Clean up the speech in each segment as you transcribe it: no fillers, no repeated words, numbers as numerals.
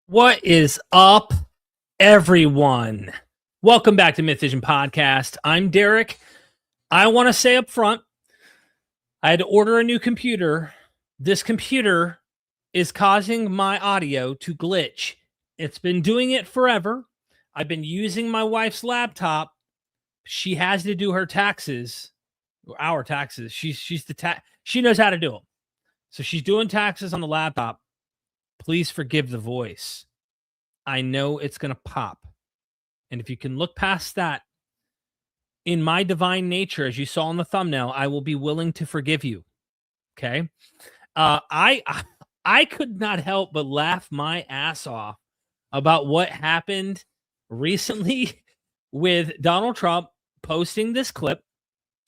What is up, everyone? Welcome back to MythVision Podcast. I'm Derek. I want to say up front, I had to order a new computer. This computer is causing my audio to glitch. It's been doing it forever. I've been using my wife's laptop. She has to do her taxes, our taxes. She knows how to do them. So she's doing taxes on the laptop. Please forgive the voice. I know it's going to pop. And if you can look past that, in my divine nature, as you saw in the thumbnail, I will be willing to forgive you. Okay? I could not help but laugh my ass off about what happened recently with Donald Trump posting this clip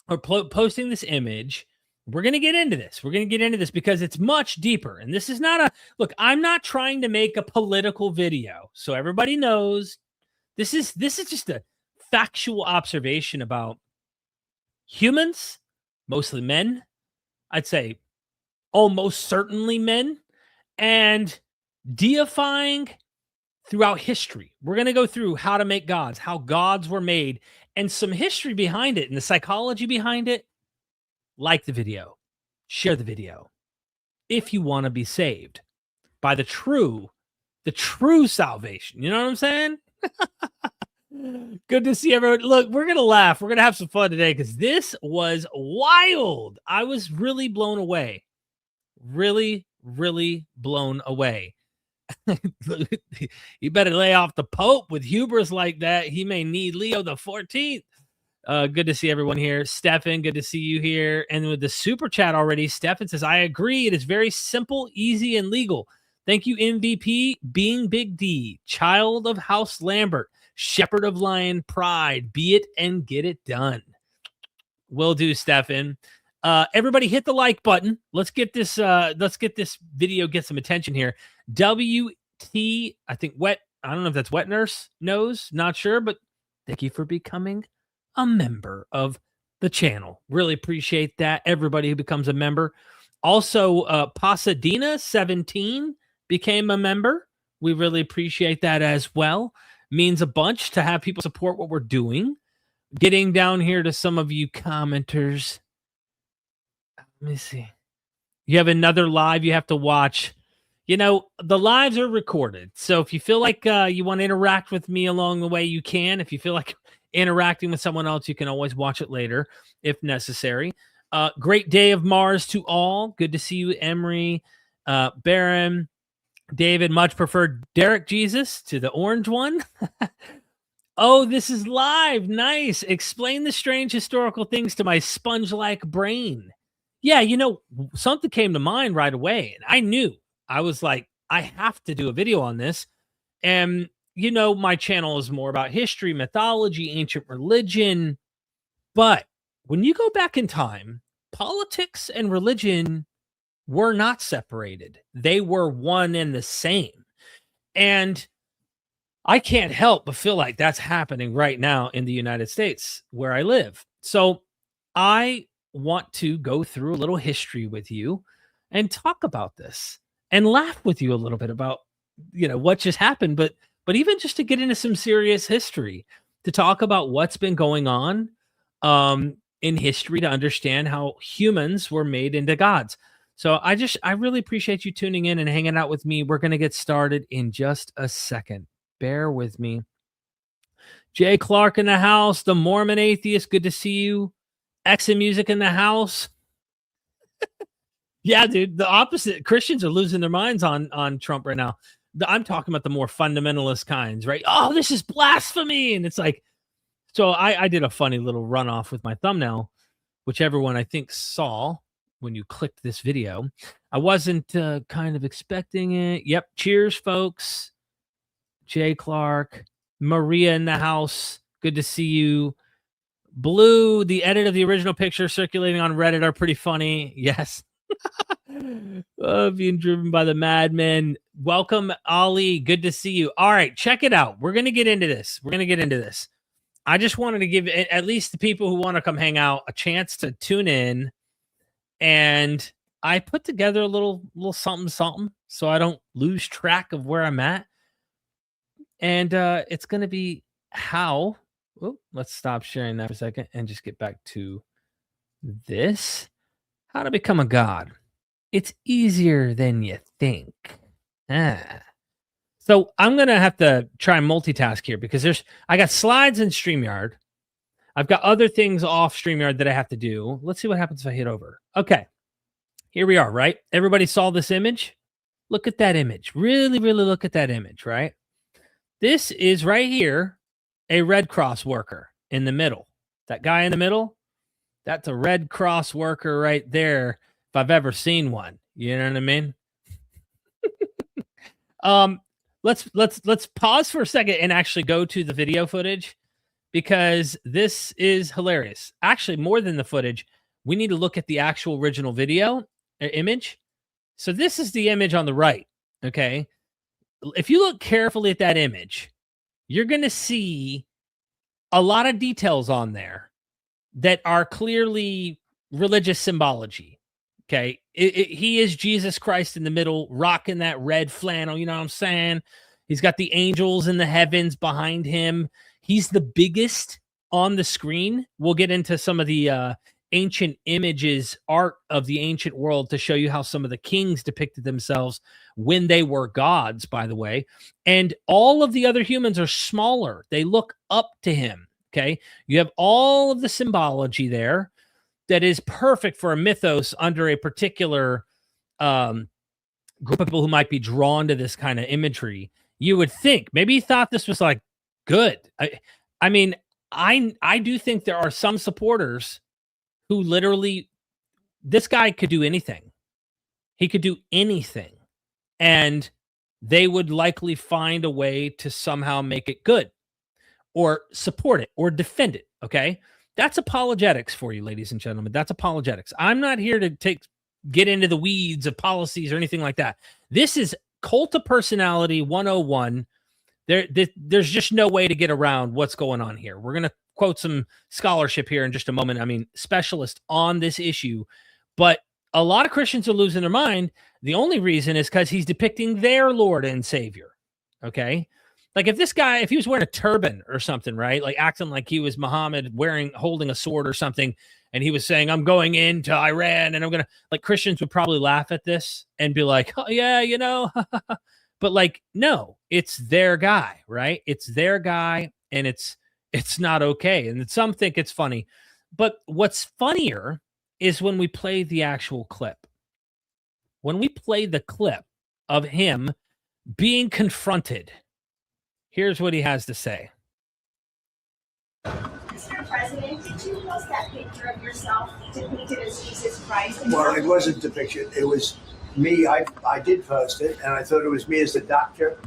or posting this image. We're going to get into this. We're going to get into this because it's much deeper. And this is not look, I'm not trying to make a political video. So everybody knows this is just a factual observation about humans, mostly men. I'd say almost certainly men, and deifying throughout history. We're going to go through how to make gods, how gods were made, and some history behind it and the psychology behind it. Like the video, share the video if you want to be saved by the true salvation. You know what I'm saying? Good to see everyone. Look, we're going to laugh. We're going to have some fun today because this was wild. I was really blown away. Really, really blown away. You better lay off the Pope with hubris like that. He may need Leo the 14th. Good to see everyone here. Stefan, good to see you here. And with the super chat already, Stefan says, I agree. It is very simple, easy, and legal. Thank you, MVP, being Big D, child of House Lambert, shepherd of Lion Pride. Be it and get it done. Will do, Stefan. Everybody hit the like button. Let's get this video get some attention here. WT, I think wet. I don't know if that's wet nurse knows, not sure, but thank you for becoming a member of the channel. Really appreciate that. Everybody who becomes a member. Also, Pasadena 17 became a member. We really appreciate that as well. Means a bunch to have people support what we're doing. Getting down here to some of you commenters. Let me see. You have another live you have to watch. You know, the lives are recorded. So if you feel like you want to interact with me along the way, you can. If you feel like interacting with someone else, you can always watch it later if necessary. Great day of Mars to all. Good to see you, Emery, Baron, David. Much preferred Derek Jesus to the orange one. Oh, this is live. Nice. Explain the strange historical things to my sponge-like brain. Yeah, you know, something came to mind right away. And I knew. I was like, I have to do a video on this. And you know, my channel is more about history, mythology, ancient religion. But when you go back in time, politics and religion were not separated. They were one and the same. And I can't help but feel like that's happening right now in the United States where I live. So I want to go through a little history with you and talk about this and laugh with you a little bit about, you know, what just happened. But even just to get into some serious history, to talk about what's been going on in history, to understand how humans were made into gods. So I really appreciate you tuning in and hanging out with me. We're going to get started in just a second. Bear with me. Jay Clark in the house, the Mormon atheist. Good to see you. Exit music in the house. Yeah, dude, the opposite. Christians are losing their minds on Trump right now. I'm talking about the more fundamentalist kinds, right? Oh, this is blasphemy. And it's like, so I did a funny little runoff with my thumbnail, which everyone I think saw when you clicked this video. I wasn't kind of expecting it. Yep. Cheers, folks. Jay Clark, Maria in the house. Good to see you. Blue, the edit of the original picture circulating on Reddit are pretty funny. Yes. Being driven by the madmen. Welcome, Ali. Good to see you. All right, check it out. We're going to get into this. I just wanted to give at least the people who want to come hang out a chance to tune in. And I put together a little something so I don't lose track of where I'm at. And it's going to be how. Oh, let's stop sharing that for a second and just get back to this. How to become a god. It's easier than you think. So I'm going to have to try and multitask here because I got slides in StreamYard. I've got other things off StreamYard that I have to do. Let's see what happens if I hit over. Okay. Here we are, right? Everybody saw this image? Look at that image. Really, really look at that image, right? This is right here, a Red Cross worker in the middle. That guy in the middle, that's a Red Cross worker right there, if I've ever seen one. You know what I mean? Let's pause for a second and actually go to the video footage because this is hilarious. Actually, more than the footage, we need to look at the actual original video image. So this is the image on the right, okay? If you look carefully at that image, you're going to see a lot of details on there that are clearly religious symbology, okay? He is Jesus Christ in the middle, rocking that red flannel, you know what I'm saying? He's got the angels in the heavens behind him. He's the biggest on the screen. We'll get into some of the ancient images, art of the ancient world to show you how some of the kings depicted themselves when they were gods, by the way. And all of the other humans are smaller. They look up to him, okay? You have all of the symbology there that is perfect for a mythos under a particular group of people who might be drawn to this kind of imagery. You would think, maybe he thought this was like good. I mean, I do think there are some supporters who literally, this guy could do anything. He could do anything. And they would likely find a way to somehow make it good or support it or defend it, okay? That's apologetics for you, ladies and gentlemen. That's apologetics. I'm not here to get into the weeds of policies or anything like that. This is cult of personality 101. There's just no way to get around what's going on here. We're going to quote some scholarship here in just a moment. I mean, specialist on this issue, but a lot of Christians are losing their mind. The only reason is because he's depicting their Lord and Savior. Okay. Like if he was wearing a turban or something, right? Like acting like he was Muhammad holding a sword or something. And he was saying, I'm going into Iran and I'm going to, like, Christians would probably laugh at this and be like, oh yeah, you know, but like, no, it's their guy, right? It's their guy. And it's not okay. And some think it's funny. But what's funnier is when we play the actual clip. When we play the clip of him being confronted, here's what he has to say. Mr. President, did you post that picture of yourself depicted as Jesus Christ? Well, it wasn't depiction. It was me. I did post it, and I thought it was me as the doctor.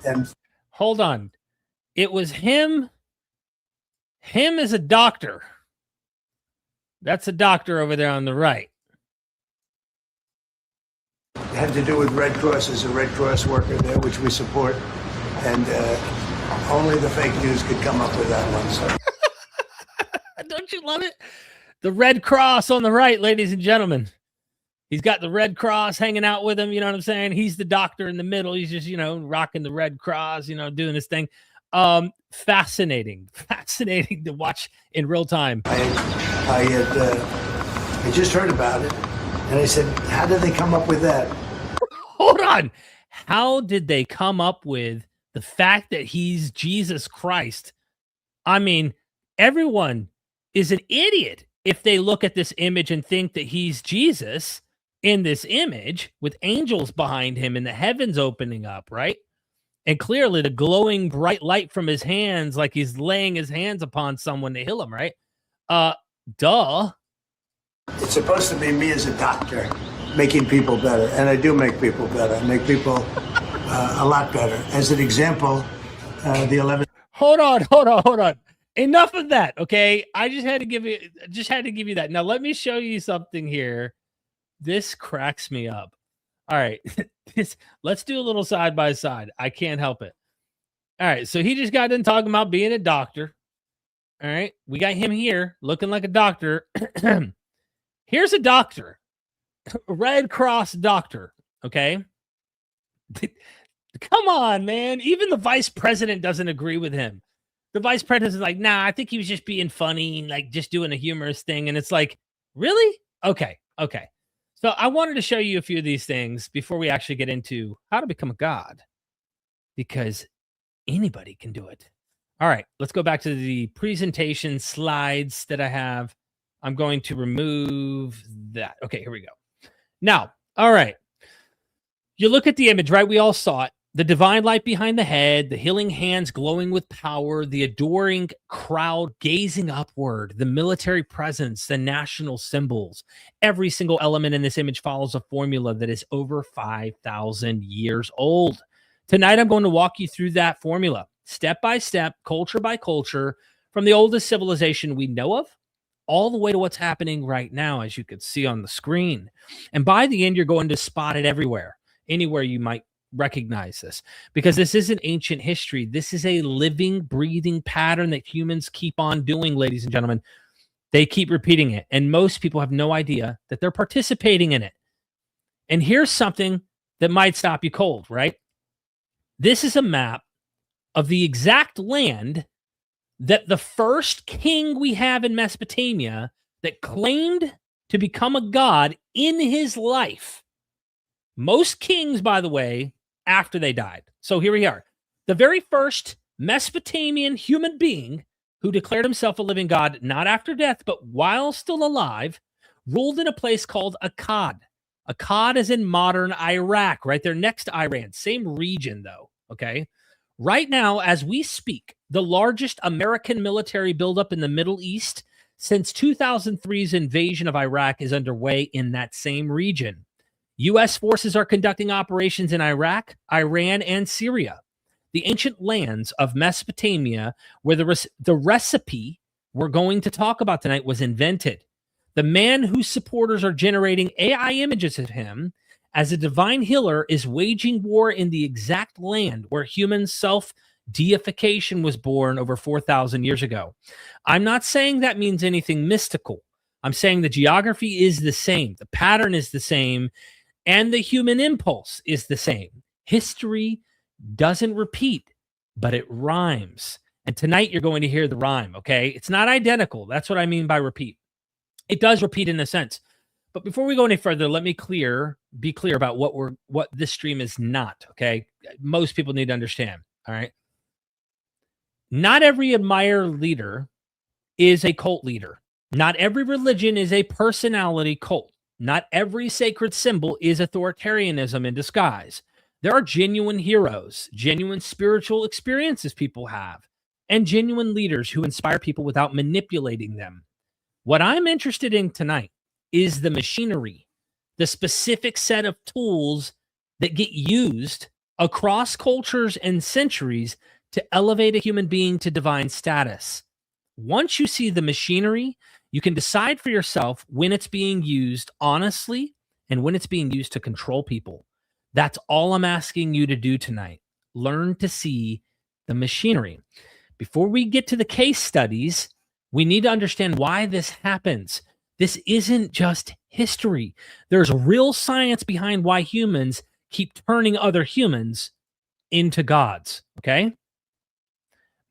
And hold on. It was him as a doctor. That's a doctor over there on the right. It had to do with Red Cross, as a Red Cross worker there, which we support. And only the fake news could come up with that one. So. Don't you love it? The Red Cross on the right, ladies and gentlemen. He's got the Red Cross hanging out with him. You know what I'm saying? He's the doctor in the middle. He's just, rocking the Red Cross, doing this thing. Fascinating to watch in real time. I just heard about it, and I said, how did they come up with that? Hold on. How did they come up with the fact that he's Jesus Christ? I mean, everyone is an idiot if they look at this image and think that he's Jesus in this image with angels behind him and the heavens opening up, right? And clearly the glowing bright light from his hands, like he's laying his hands upon someone to heal him, right? Duh. It's supposed to be me as a doctor making people better. And I do make people better. I make people a lot better. As an example, the 11th. Hold on. Enough of that, okay? I just had to give you that. Now let me show you something here. This cracks me up. All right. Let's do a little side by side. I can't help it. All right. So he just got done talking about being a doctor. All right. We got him here looking like a doctor. Here's a doctor, a Red Cross doctor. Okay. Come on, man. Even the vice president doesn't agree with him. The vice president's like, nah, I think he was just being funny, like just doing a humorous thing. And it's like, really? Okay. So I wanted to show you a few of these things before we actually get into how to become a god, because anybody can do it. All right, let's go back to the presentation slides that I have. I'm going to remove that. Okay, here we go. Now, all right. You look at the image, right? We all saw it. The divine light behind the head, the healing hands glowing with power, the adoring crowd gazing upward, the military presence, the national symbols. Every single element in this image follows a formula that is over 5,000 years old. Tonight, I'm going to walk you through that formula, step by step, culture by culture, from the oldest civilization we know of, all the way to what's happening right now, as you can see on the screen. And by the end, you're going to spot it everywhere, anywhere you might recognize this, because this isn't ancient history. This is a living, breathing pattern that humans keep on doing, ladies and gentlemen. They keep repeating it, and most people have no idea that they're participating in it. And here's something that might stop you cold, right? This is a map of the exact land that the first king we have in Mesopotamia that claimed to become a god in his life. Most kings, by the way, after they died. So here we are. The very first Mesopotamian human being who declared himself a living god, not after death, but while still alive, ruled in a place called Akkad. Akkad is in modern Iraq, right there next to Iran. Same region, though, okay? Right now, as we speak, the largest American military buildup in the Middle East since 2003's invasion of Iraq is underway in that same region. U.S. forces are conducting operations in Iraq, Iran, and Syria, the ancient lands of Mesopotamia, where the recipe we're going to talk about tonight was invented. The man whose supporters are generating AI images of him as a divine healer is waging war in the exact land where human self-deification was born over 4,000 years ago. I'm not saying that means anything mystical. I'm saying the geography is the same, the pattern is the same, and the human impulse is the same. History doesn't repeat, but it rhymes. And tonight you're going to hear the rhyme, okay? It's not identical. That's what I mean by repeat. It does repeat in a sense. But before we go any further, let me be clear about what this stream is not, okay? Most people need to understand, all right? Not every admired leader is a cult leader. Not every religion is a personality cult. Not every sacred symbol is authoritarianism in disguise. There are genuine heroes, genuine spiritual experiences people have, and genuine leaders who inspire people without manipulating them. What I'm interested in tonight is the machinery, the specific set of tools that get used across cultures and centuries to elevate a human being to divine status. Once you see the machinery, you can decide for yourself when it's being used honestly and when it's being used to control people. That's all I'm asking you to do tonight. Learn to see the machinery. Before we get to the case studies, we need to understand why this happens. This isn't just history. There's real science behind why humans keep turning other humans into gods, okay?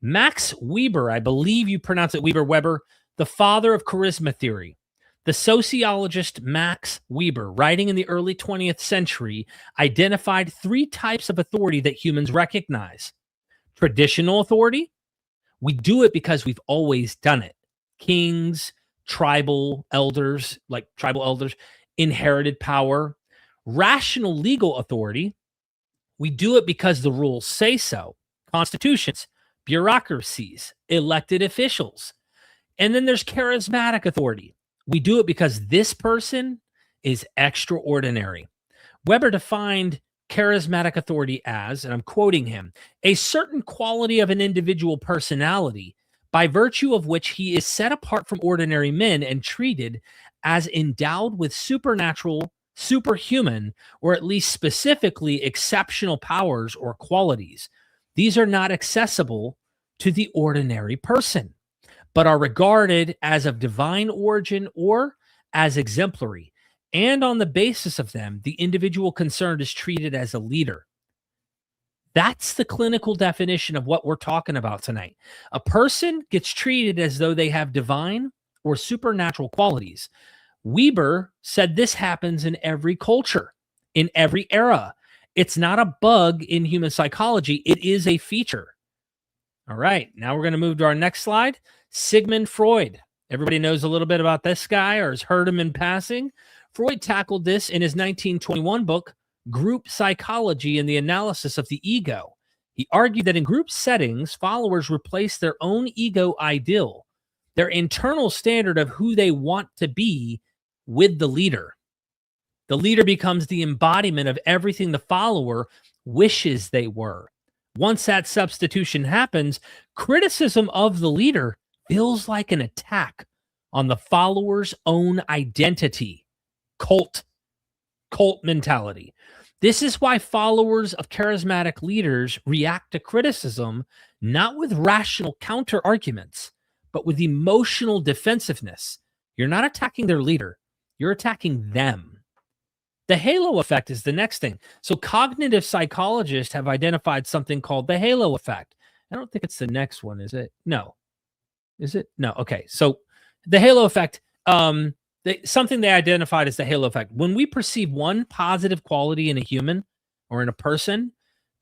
Max Weber, I believe you pronounce it Weber, the father of charisma theory. The sociologist Max Weber, writing in the early 20th century, identified 3 types of authority that humans recognize. Traditional authority, we do it because we've always done it. Kings, tribal elders, inherited power. Rational legal authority, we do it because the rules say so. Constitutions, bureaucracies, elected officials. And then there's charismatic authority. We do it because this person is extraordinary. Weber defined charismatic authority as, and I'm quoting him, a certain quality of an individual personality by virtue of which he is set apart from ordinary men and treated as endowed with supernatural, superhuman, or at least specifically exceptional powers or qualities. These are not accessible to the ordinary person, but are regarded as of divine origin or as exemplary. And on the basis of them, the individual concerned is treated as a leader. That's the clinical definition of what we're talking about tonight. A person gets treated as though they have divine or supernatural qualities. Weber said this happens in every culture, in every era. It's not a bug in human psychology. It is a feature. All right, now we're going to move to our next slide. Sigmund Freud. Everybody knows a little bit about this guy or has heard him in passing. Freud tackled this in his 1921 book, Group Psychology and the Analysis of the Ego. He argued that in group settings, followers replace their own ego ideal, their internal standard of who they want to be, with the leader. The leader becomes the embodiment of everything the follower wishes they were. Once that substitution happens, criticism of the leader feels like an attack on the follower's own identity. Cult mentality. This is why followers of charismatic leaders react to criticism not with rational counter arguments, but with emotional defensiveness. You're not attacking their leader, you're attacking them. The halo effect is the next thing. So cognitive psychologists have identified something called the halo effect. I don't think it's the next one, is it? No. Is it? No. Okay. So the halo effect, something they identified as the halo effect. When we perceive one positive quality in a human or in a person,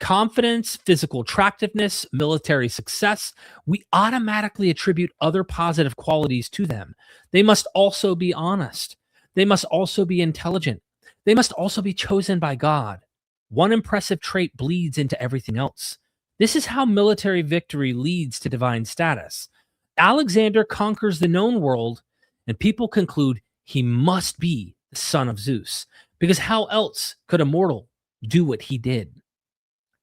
confidence, physical attractiveness, military success, we automatically attribute other positive qualities to them. They must also be honest. They must also be intelligent. They must also be chosen by God. One impressive trait bleeds into everything else. This is how military victory leads to divine status. Alexander conquers the known world, and people conclude he must be the son of Zeus, because how else could a mortal do what he did?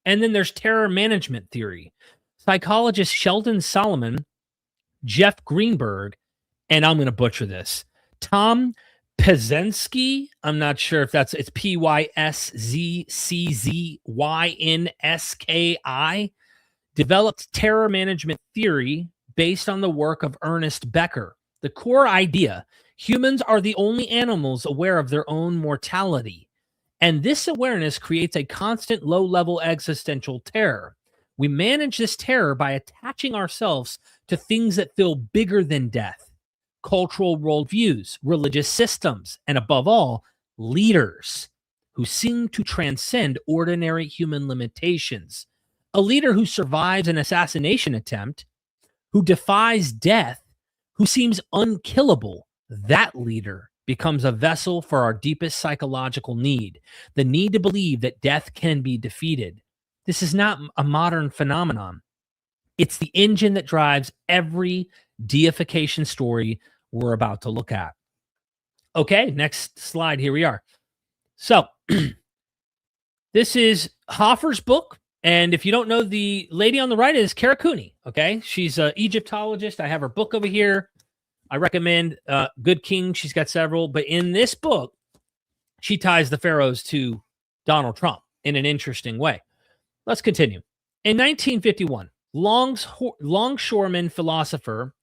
And then there's terror management theory. Psychologists Sheldon Solomon, Jeff Greenberg, and I'm going to butcher this, Tom Pyszczynski, I'm not sure if it's Pyszczynski, developed terror management theory based on the work of Ernest Becker. The core idea: humans are the only animals aware of their own mortality. And this awareness creates a constant low-level existential terror. We manage this terror by attaching ourselves to things that feel bigger than death: cultural worldviews, religious systems, and above all, leaders who seem to transcend ordinary human limitations. A leader who survives an assassination attempt, who defies death, who seems unkillable, that leader becomes a vessel for our deepest psychological need, the need to believe that death can be defeated. This is not a modern phenomenon. It's the engine that drives every deification story we're about to look at. Okay, next slide. Here we are. So this is Hoffer's book. And if you don't know, the lady on the right is Kara Cooney. Okay, she's an Egyptologist. I have her book over here. I recommend Good King. She's got several. But in this book, she ties the Pharaohs to Donald Trump in an interesting way. Let's continue. In 1951, longshoreman philosopher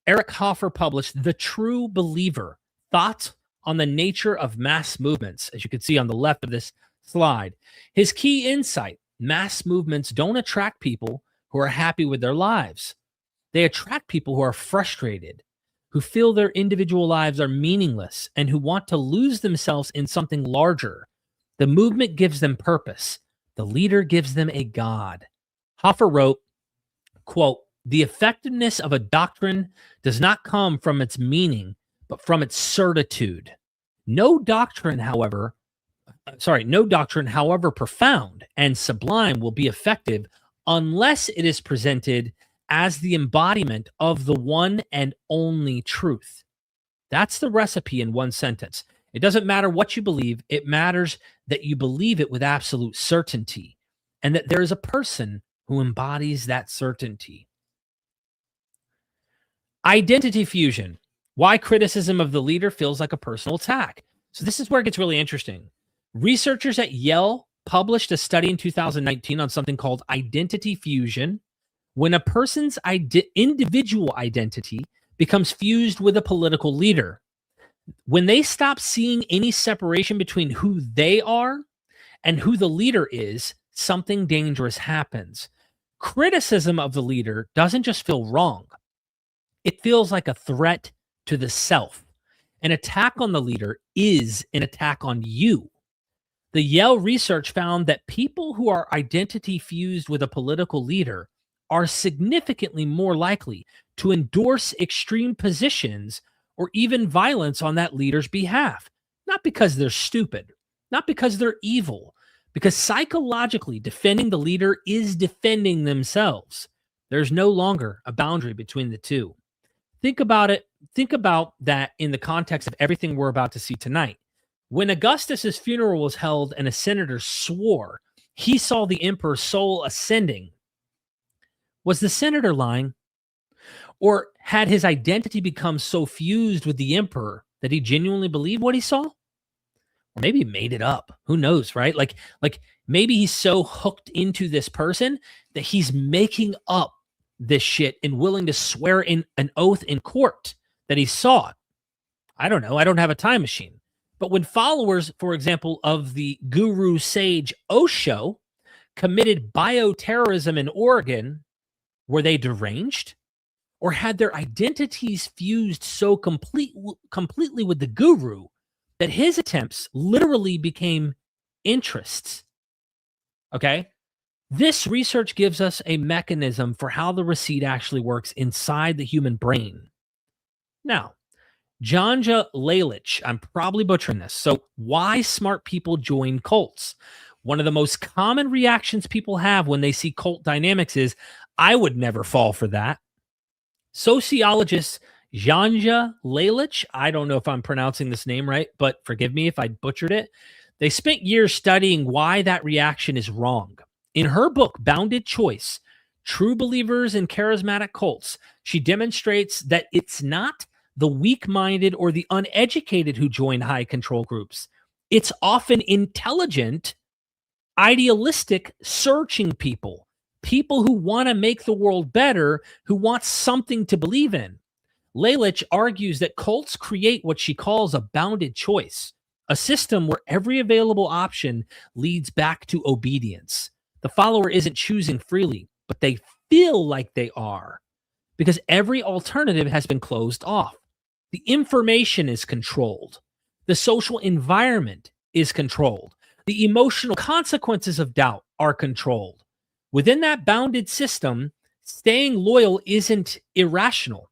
Eric Hoffer published The True Believer, Thoughts on the Nature of Mass Movements, as you can see on the left of this slide. His key insight: mass movements don't attract people who are happy with their lives. They attract people who are frustrated, who feel their individual lives are meaningless, and who want to lose themselves in something larger. The movement gives them purpose. The leader gives them a God. Hoffer wrote, quote, "The effectiveness of a doctrine does not come from its meaning, but from its certitude. No doctrine, however profound and sublime, will be effective unless it is presented as the embodiment of the one and only truth." That's the recipe in one sentence. It doesn't matter what you believe. It matters that you believe it with absolute certainty, and that there is a person who embodies that certainty. Identity fusion. Why criticism of the leader feels like a personal attack. So this is where it gets really interesting. Researchers at Yale published a study in 2019 on something called identity fusion, when a person's individual identity becomes fused with a political leader. When they stop seeing any separation between who they are and who the leader is, something dangerous happens. Criticism of the leader doesn't just feel wrong. It feels like a threat to the self. An attack on the leader is an attack on you. The Yale research found that people who are identity fused with a political leader are significantly more likely to endorse extreme positions or even violence on that leader's behalf. Not because they're stupid, not because they're evil, because psychologically defending the leader is defending themselves. There's no longer a boundary between the two. Think about it. Think about that in the context of everything we're about to see tonight. When Augustus's funeral was held and a senator swore he saw the emperor's soul ascending, was the senator lying? Or had his identity become so fused with the emperor that he genuinely believed what he saw? Or maybe he made it up. Who knows, right? Like maybe he's so hooked into this person that he's making up this shit and willing to swear in an oath in court that he saw it. I don't know. I don't have a time machine. But when followers, for example, of the guru sage Osho committed bioterrorism in Oregon, were they deranged? Or had their identities fused so completely with the guru that his attempts literally became interests? Okay? This research gives us a mechanism for how the receipt actually works inside the human brain. Now, Janja Lalich, I'm probably butchering this. So why smart people join cults? One of the most common reactions people have when they see cult dynamics is, I would never fall for that. Sociologist Janja Lalich, I don't know if I'm pronouncing this name right, but forgive me if I butchered it. They spent years studying why that reaction is wrong. In her book, Bounded Choice, True Believers in Charismatic Cults, she demonstrates that it's not the weak-minded or the uneducated who join high control groups. It's often intelligent, idealistic, searching people who want to make the world better, who want something to believe in. Lalich argues that cults create what she calls a bounded choice, a system where every available option leads back to obedience. The follower isn't choosing freely, but they feel like they are because every alternative has been closed off. The information is controlled. The social environment is controlled. The emotional consequences of doubt are controlled. Within that bounded system, staying loyal isn't irrational.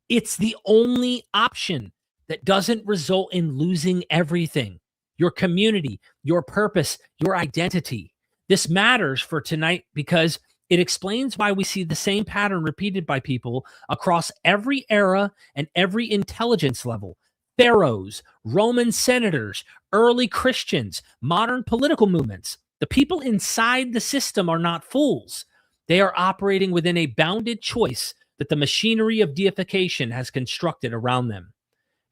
It's the only option that doesn't result in losing everything: your community, your purpose, your identity. This matters for tonight because it explains why we see the same pattern repeated by people across every era and every intelligence level. Pharaohs, Roman senators, early Christians, modern political movements. The people inside the system are not fools. They are operating within a bounded choice that the machinery of deification has constructed around them.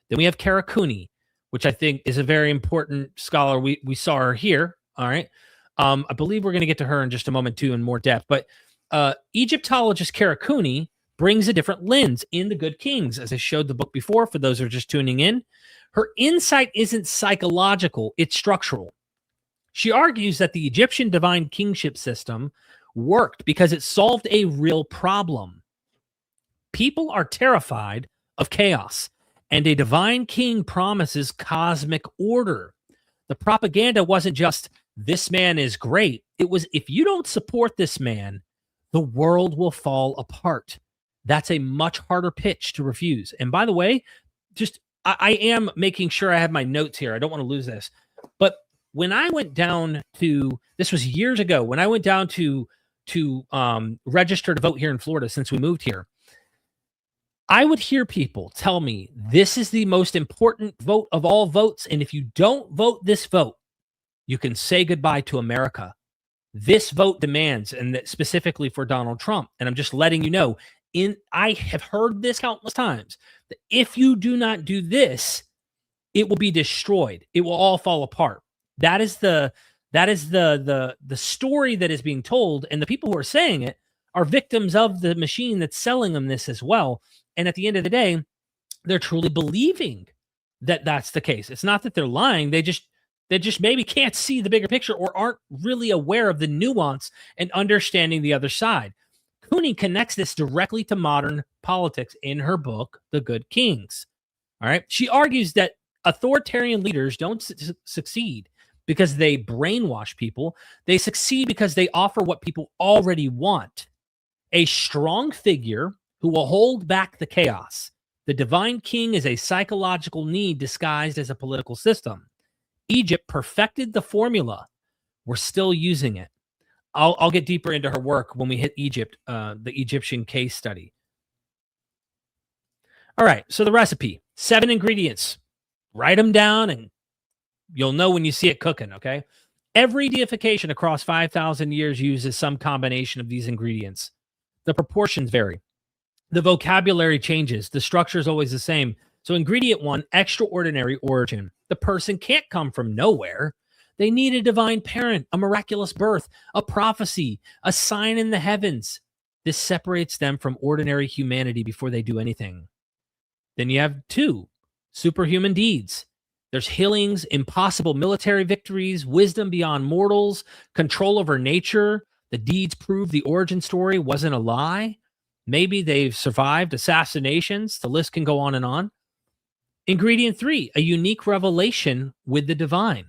Then we have Karakuni, which I think is a very important scholar. We saw her here. All right. I believe we're going to get to her in just a moment too in more depth. But Egyptologist Karakuni brings a different lens in The Good Kings, as I showed the book before for those who are just tuning in. Her insight isn't psychological, it's structural. She argues that the Egyptian divine kingship system worked because it solved a real problem. People are terrified of chaos, and a divine king promises cosmic order. The propaganda wasn't just, this man is great. It was, if you don't support this man, the world will fall apart. That's a much harder pitch to refuse. And by the way, just I am making sure I have my notes here. I don't want to lose this. But when I went down to, this was years ago, when I went down to register to vote here in Florida since we moved here, I would hear people tell me, this is the most important vote of all votes. And if you don't vote this vote, you can say goodbye to America. This vote demands, and that specifically for Donald Trump. And I'm just letting you know, I have heard this countless times, that if you do not do this, it will be destroyed. It will all fall apart. That is the story that is being told, and the people who are saying it are victims of the machine that's selling them this as well. And at the end of the day, they're truly believing that that's the case. It's not that they're lying. They that just maybe can't see the bigger picture or aren't really aware of the nuance and understanding the other side. Cooney connects this directly to modern politics in her book, The Good Kings. All right. She argues that authoritarian leaders don't succeed because they brainwash people. They succeed because they offer what people already want. A strong figure who will hold back the chaos. The divine king is a psychological need disguised as a political system. Egypt perfected the formula. We're still using it. I'll get deeper into her work when we hit Egypt, the Egyptian case study. All right, so the recipe, 7 ingredients. Write them down and you'll know when you see it cooking, okay? Every deification across 5,000 years uses some combination of these ingredients. The proportions vary. The vocabulary changes. The structure is always the same. So ingredient 1, extraordinary origin. The person can't come from nowhere. They need a divine parent, a miraculous birth, a prophecy, a sign in the heavens. This separates them from ordinary humanity before they do anything. Then you have 2, superhuman deeds. There's healings, impossible military victories, wisdom beyond mortals, control over nature. The deeds prove the origin story wasn't a lie. Maybe they've survived assassinations. The list can go on and on. Ingredient 3, a unique revelation with the divine.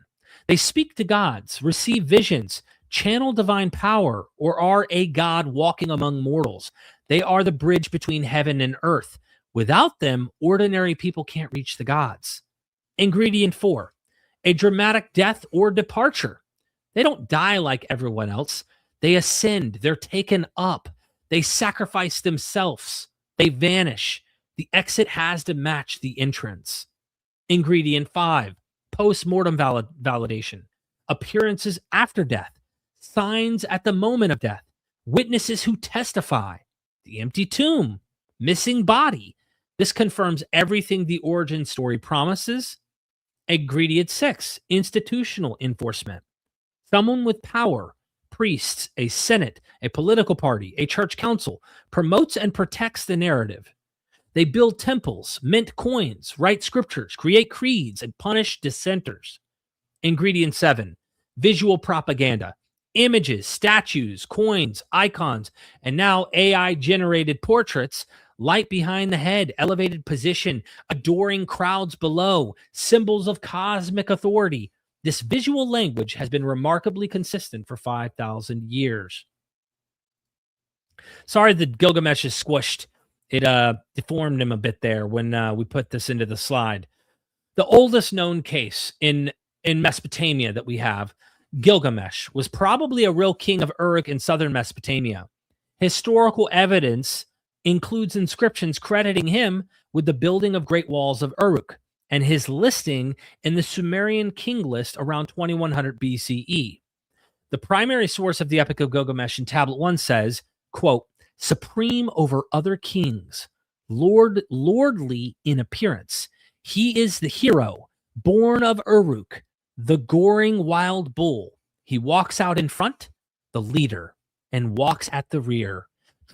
They speak to gods, receive visions, channel divine power, or are a god walking among mortals. They are the bridge between heaven and earth. Without them, ordinary people can't reach the gods. Ingredient 4, a dramatic death or departure. They don't die like everyone else. They ascend. They're taken up. They sacrifice themselves. They vanish. The exit has to match the entrance. Ingredient 5, post-mortem validation. Appearances after death. Signs at the moment of death. Witnesses who testify. The empty tomb. Missing body. This confirms everything the origin story promises. Ingredient 6, institutional enforcement. Someone with power. Priests, a senate, a political party, a church council, promotes and protects the narrative. They build temples, mint coins, write scriptures, create creeds, and punish dissenters. Ingredient 7, visual propaganda. Images, statues, coins, icons, and now AI-generated portraits, light behind the head, elevated position, adoring crowds below, symbols of cosmic authority. This visual language has been remarkably consistent for 5,000 years. Sorry that Gilgamesh is squished. It deformed him a bit there when we put this into the slide. The oldest known case in Mesopotamia that we have, Gilgamesh, was probably a real king of Uruk in southern Mesopotamia. Historical evidence includes inscriptions crediting him with the building of Great Walls of Uruk and his listing in the Sumerian king list around 2100 BCE. The primary source of the Epic of Gilgamesh in Tablet 1 says, quote, supreme over other kings, lordly in appearance. He is the hero, born of Uruk, the goring wild bull. He walks out in front, the leader, and walks at the rear,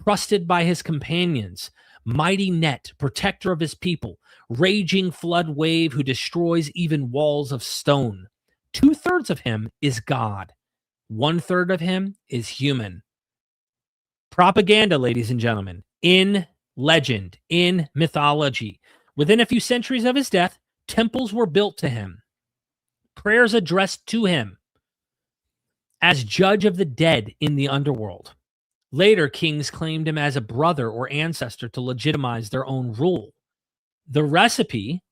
trusted by his companions, mighty net, protector of his people, raging flood wave who destroys even walls of stone. 2/3 of him is God. 1/3 of him is human. Propaganda, ladies and gentlemen, in legend, in mythology. Within a few centuries of his death, temples were built to him. Prayers addressed to him as judge of the dead in the underworld. Later, kings claimed him as a brother or ancestor to legitimize their own rule. The recipe,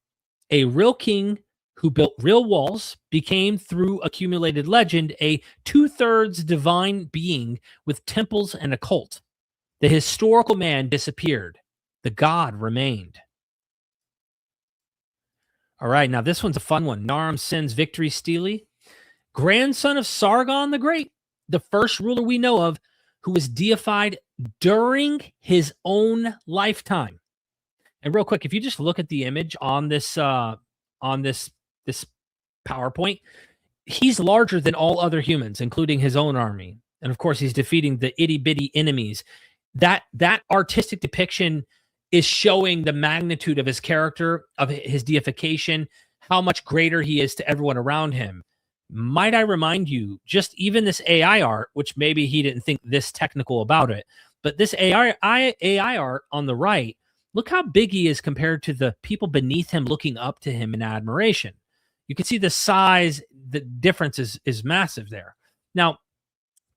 a real king who built real walls, became, through accumulated legend, a 2/3 divine being with temples and a cult. The historical man disappeared. The god remained. All right, now this one's a fun one. Naram Sin's Victory Stele, grandson of Sargon the Great, the first ruler we know of who was deified during his own lifetime. And real quick, if you just look at the image on this this PowerPoint, he's larger than all other humans, including his own army. And of course, he's defeating the itty-bitty enemies. That artistic depiction is showing the magnitude of his character, of his deification, how much greater he is to everyone around him. Might I remind you, just even this AI art, which maybe he didn't think this technical about it, but this AI art on the right, look how big he is compared to the people beneath him looking up to him in admiration. You can see the size, the difference is massive there. Now,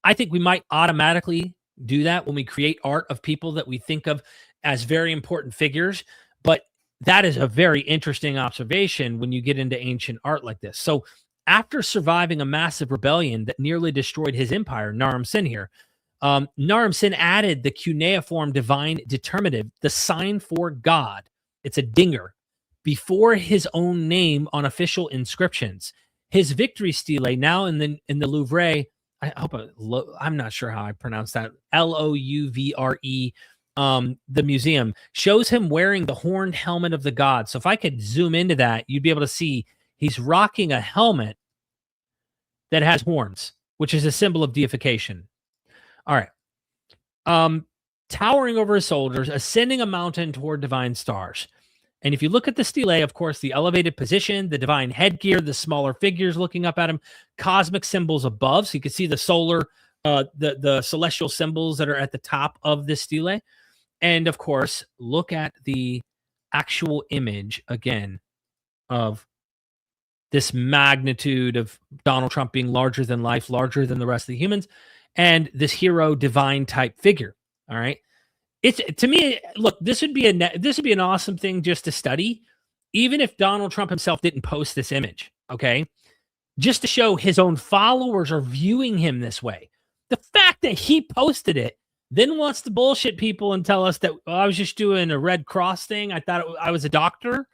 I think we might automatically do that when we create art of people that we think of as very important figures, but that is a very interesting observation when you get into ancient art like this. So after surviving a massive rebellion that nearly destroyed his empire, Naram Sin here, Naram Sin added the cuneiform divine determinative, the sign for God. It's a dinger before his own name on official inscriptions. His victory stele, now in the Louvre, I'm not sure how I pronounce that, Louvre, the museum, shows him wearing the horned helmet of the god. So if I could zoom into that, you'd be able to see he's rocking a helmet that has horns, which is a symbol of deification. All right. Towering over his soldiers, ascending a mountain toward divine stars. And if you look at the stele, of course, the elevated position, the divine headgear, the smaller figures looking up at him, cosmic symbols above. So you can see the solar, the celestial symbols that are at the top of this stele. And of course, look at the actual image again of this magnitude of Donald Trump being larger than life, larger than the rest of the humans, and this hero divine type figure. All right. It's, to me, look, this would be an awesome thing just to study, even if Donald Trump himself didn't post this image. Okay. Just to show his own followers are viewing him this way. The fact that he posted it, then wants to bullshit people and tell us that, oh, I was just doing a Red Cross thing. I thought I was a doctor.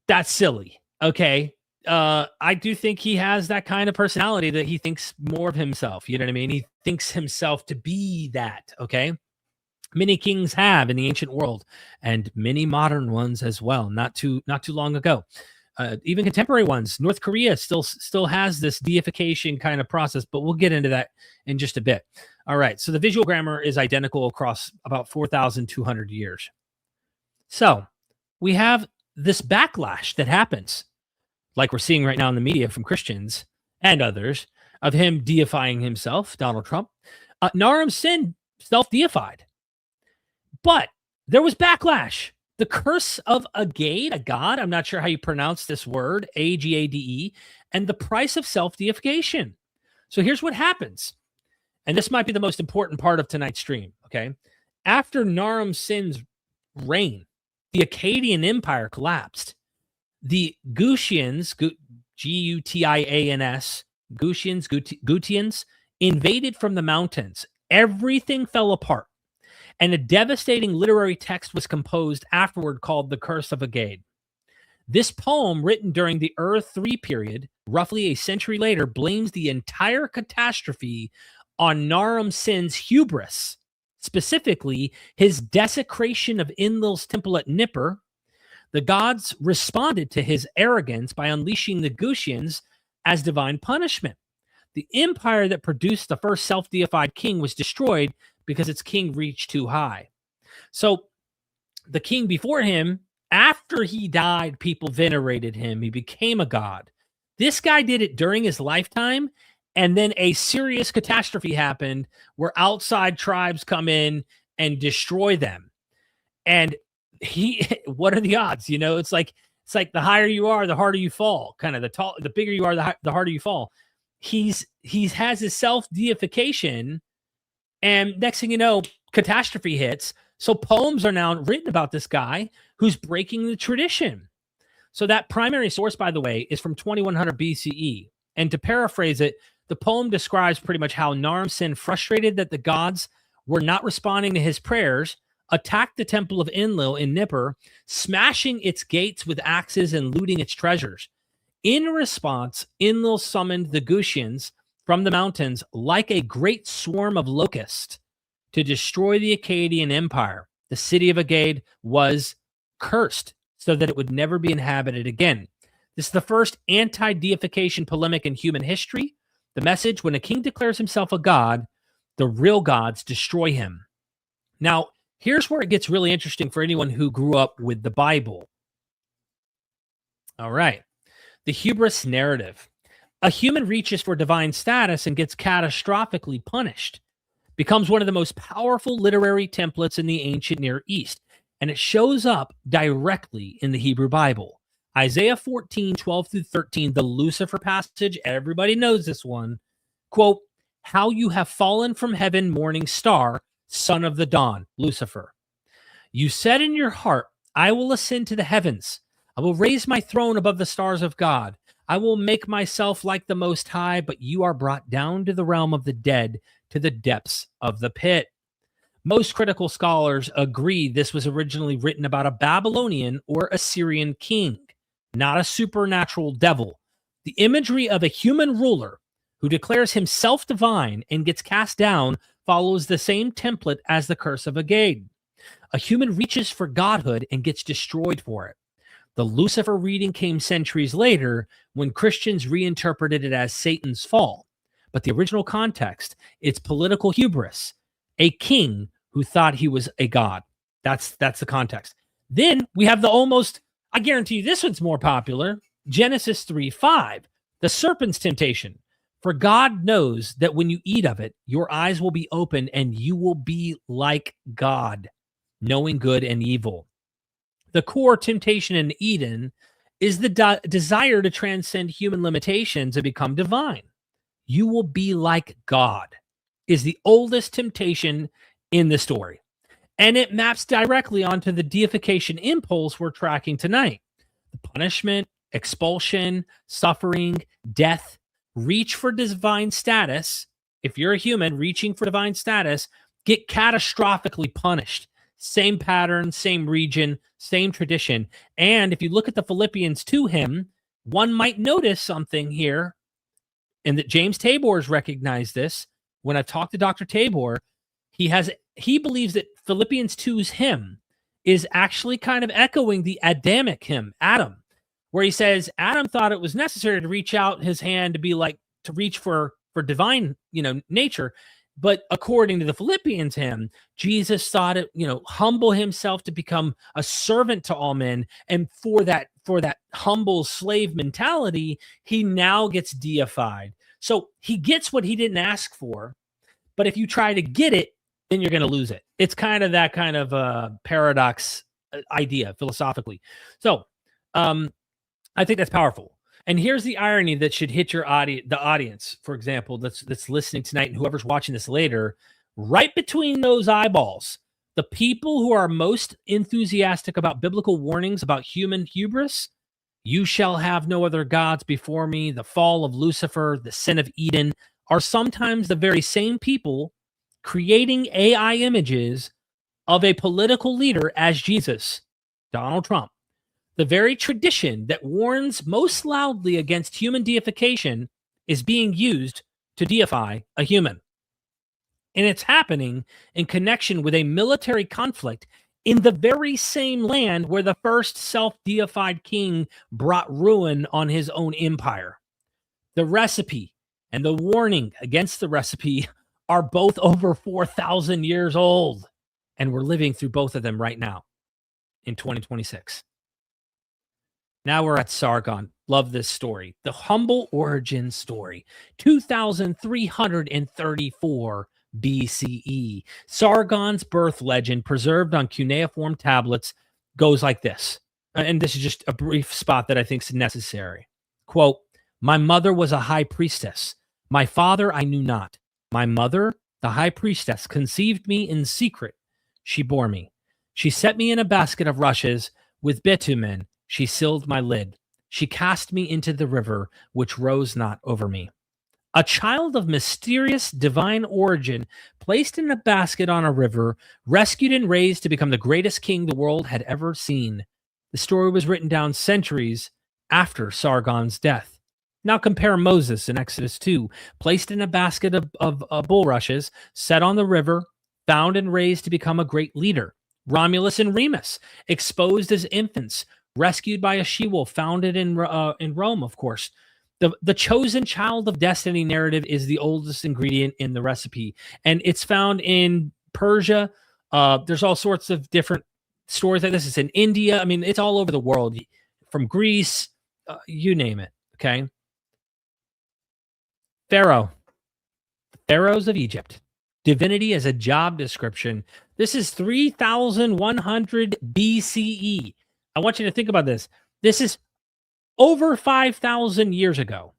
That's silly. Okay. I do think he has that kind of personality that he thinks more of himself. You know what I mean? He thinks himself to be that. Okay. Many kings have in the ancient world, and many modern ones as well. Not too long ago. Even contemporary ones. North Korea still has this deification kind of process, but we'll get into that in just a bit. All right. So the visual grammar is identical across about 4,200 years. So we have this backlash that happens, like we're seeing right now in the media from Christians and others, of him deifying himself, Donald Trump. Naram Sin self-deified. But there was backlash. The curse of Agade, a god, I'm not sure how you pronounce this word, Agade, and the price of self-deification. So here's what happens. And this might be the most important part of tonight's stream, okay? After Naram Sin's reign, the Akkadian Empire collapsed. The Gutians, Gutians, Gutians, invaded from the mountains. Everything fell apart. And a devastating literary text was composed afterward called The Curse of Agade. This poem, written during the Ur III period, roughly a century later, blames the entire catastrophe on Naram Sin's hubris, specifically his desecration of Enlil's temple at Nippur. The gods responded to his arrogance by unleashing the Gutians as divine punishment. The empire that produced the first self-deified king was destroyed because its king reached too high. So the king before him, after he died, people venerated him. He became a god. This guy did it during his lifetime, and then a serious catastrophe happened where outside tribes come in and destroy them. And what are the odds? You know, it's like the higher you are, the harder you fall. Kind of the bigger you are, the harder you fall. He has his self-deification, and next thing you know, catastrophe hits. So poems are now written about this guy who's breaking the tradition. So that primary source, by the way, is from 2100 BCE. And to paraphrase it, the poem describes pretty much how Naram Sin, frustrated that the gods were not responding to his prayers, attacked the temple of Enlil in Nippur, smashing its gates with axes and looting its treasures. In response, Enlil summoned the Gutians from the mountains like a great swarm of locusts to destroy the Akkadian Empire. The city of Agade was cursed so that it would never be inhabited again. This is the first anti-deification polemic in human history. The message: when a king declares himself a god, the real gods destroy him. Now, here's where it gets really interesting for anyone who grew up with the Bible. All right. The hubris narrative. A human reaches for divine status and gets catastrophically punished. Becomes one of the most powerful literary templates in the ancient Near East. And it shows up directly in the Hebrew Bible. Isaiah 14, 12 through 13, the Lucifer passage, everybody knows this one. Quote, how you have fallen from heaven, morning star, son of the dawn, Lucifer. You said in your heart, I will ascend to the heavens. I will raise my throne above the stars of God. I will make myself like the Most High, but you are brought down to the realm of the dead, to the depths of the pit. Most critical scholars agree this was originally written about a Babylonian or Assyrian king, not a supernatural devil. The imagery of a human ruler who declares himself divine and gets cast down follows the same template as the curse of Agag. A human reaches for godhood and gets destroyed for it. The Lucifer reading came centuries later when Christians reinterpreted it as Satan's fall. But the original context, it's political hubris, a king who thought he was a god. That's the context. Then we have the almost, I guarantee you this one's more popular, Genesis 3:5, the serpent's temptation. For God knows that when you eat of it, your eyes will be open and you will be like God, knowing good and evil. The core temptation in Eden is the desire to transcend human limitations and become divine. You will be like God is the oldest temptation in the story. And it maps directly onto the deification impulse we're tracking tonight. The punishment, expulsion, suffering, death, reach for divine status. If you're a human reaching for divine status, get catastrophically punished. Same pattern, same region, same tradition. And if you look at the Philippians 2 hymn, one might notice something here, and that James Tabor has recognized this. When I've talked to Dr. Tabor, he believes that Philippians 2's hymn is actually kind of echoing the Adamic hymn, Adam, where he says Adam thought it was necessary to reach out his hand to reach for divine, nature. But according to the Philippians hymn, Jesus thought it, humble himself to become a servant to all men. And for that humble slave mentality, he now gets deified. So he gets what he didn't ask for. But if you try to get it, then you're going to lose it. It's kind of that kind of paradox idea philosophically. So I think that's powerful. And here's the irony that should hit the audience, for example, that's listening tonight and whoever's watching this later, right between those eyeballs, the people who are most enthusiastic about biblical warnings about human hubris, you shall have no other gods before me, the fall of Lucifer, the sin of Eden, are sometimes the very same people creating AI images of a political leader as Jesus, Donald Trump. The very tradition that warns most loudly against human deification is being used to deify a human. And it's happening in connection with a military conflict in the very same land where the first self-deified king brought ruin on his own empire. The recipe and the warning against the recipe are both over 4,000 years old. And we're living through both of them right now in 2026. Now we're at Sargon. Love this story. The humble origin story. 2,334 BCE. Sargon's birth legend, preserved on cuneiform tablets, goes like this. And this is just a brief spot that I think is necessary. Quote, my mother was a high priestess. My father I knew not. My mother, the high priestess, conceived me in secret. She bore me. She set me in a basket of rushes with bitumen. She sealed my lid. She cast me into the river, which rose not over me. A child of mysterious divine origin, placed in a basket on a river, rescued and raised to become the greatest king the world had ever seen. The story was written down centuries after Sargon's death. Now compare Moses in Exodus 2, placed in a basket of bulrushes, set on the river, found and raised to become a great leader. Romulus and Remus, exposed as infants, rescued by a she-wolf, founded in Rome, of course. The chosen child of destiny narrative is the oldest ingredient in the recipe, and it's found in Persia. There's all sorts of different stories like this. It's in India. I mean, it's all over the world, from Greece, you name it, okay? Pharaoh. Pharaohs of Egypt. Divinity as a job description. This is 3100 BCE. I want you to think about this. This is over 5,000 years ago.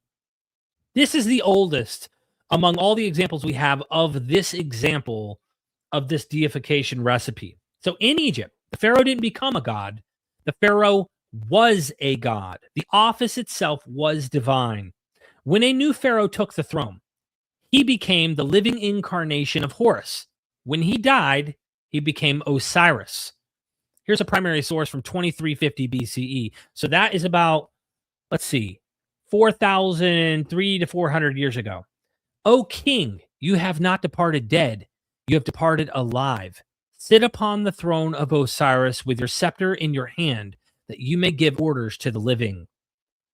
This is the oldest among all the examples we have of this example of this deification recipe. So in Egypt, the Pharaoh didn't become a god. The Pharaoh was a god. The office itself was divine. When a new Pharaoh took the throne, he became the living incarnation of Horus. When he died, he became Osiris. Here's a primary source from 2350 BCE. So that is about, let's see, 4,003 to 400 years ago. O king, you have not departed dead. You have departed alive. Sit upon the throne of Osiris with your scepter in your hand, that you may give orders to the living.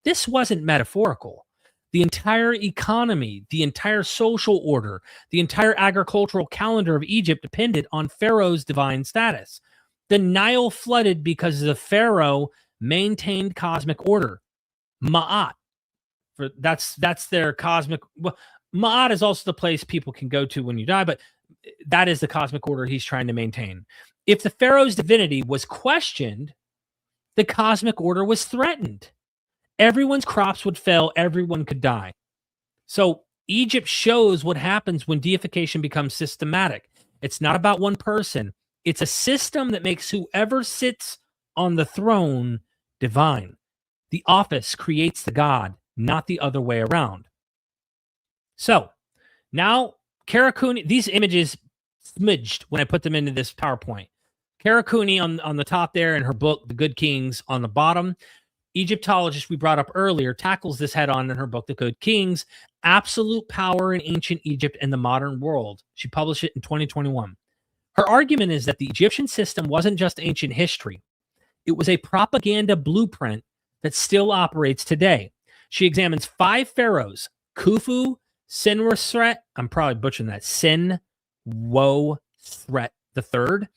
This wasn't metaphorical. The entire economy, the entire social order, the entire agricultural calendar of Egypt depended on Pharaoh's divine status. The Nile flooded because the Pharaoh maintained cosmic order. Ma'at, that's their cosmic. Well, Ma'at is also the place people can go to when you die, but that is the cosmic order he's trying to maintain. If the Pharaoh's divinity was questioned, the cosmic order was threatened. Everyone's crops would fail. Everyone could die. So Egypt shows what happens when deification becomes systematic. It's not about one person. It's a system that makes whoever sits on the throne divine. The office creates the god, not the other way around. So now Karakuni, these images smidged when I put them into this PowerPoint. Karakuni on the top there in her book, The Good Kings, on the bottom. Egyptologist we brought up earlier tackles this head on in her book, The Good Kings, Absolute Power in Ancient Egypt and the Modern World. She published it in 2021. Her argument is that the Egyptian system wasn't just ancient history. It was a propaganda blueprint that still operates today. She examines 5 pharaohs, Khufu, Senwosret, I'm probably butchering that, Senwosret III,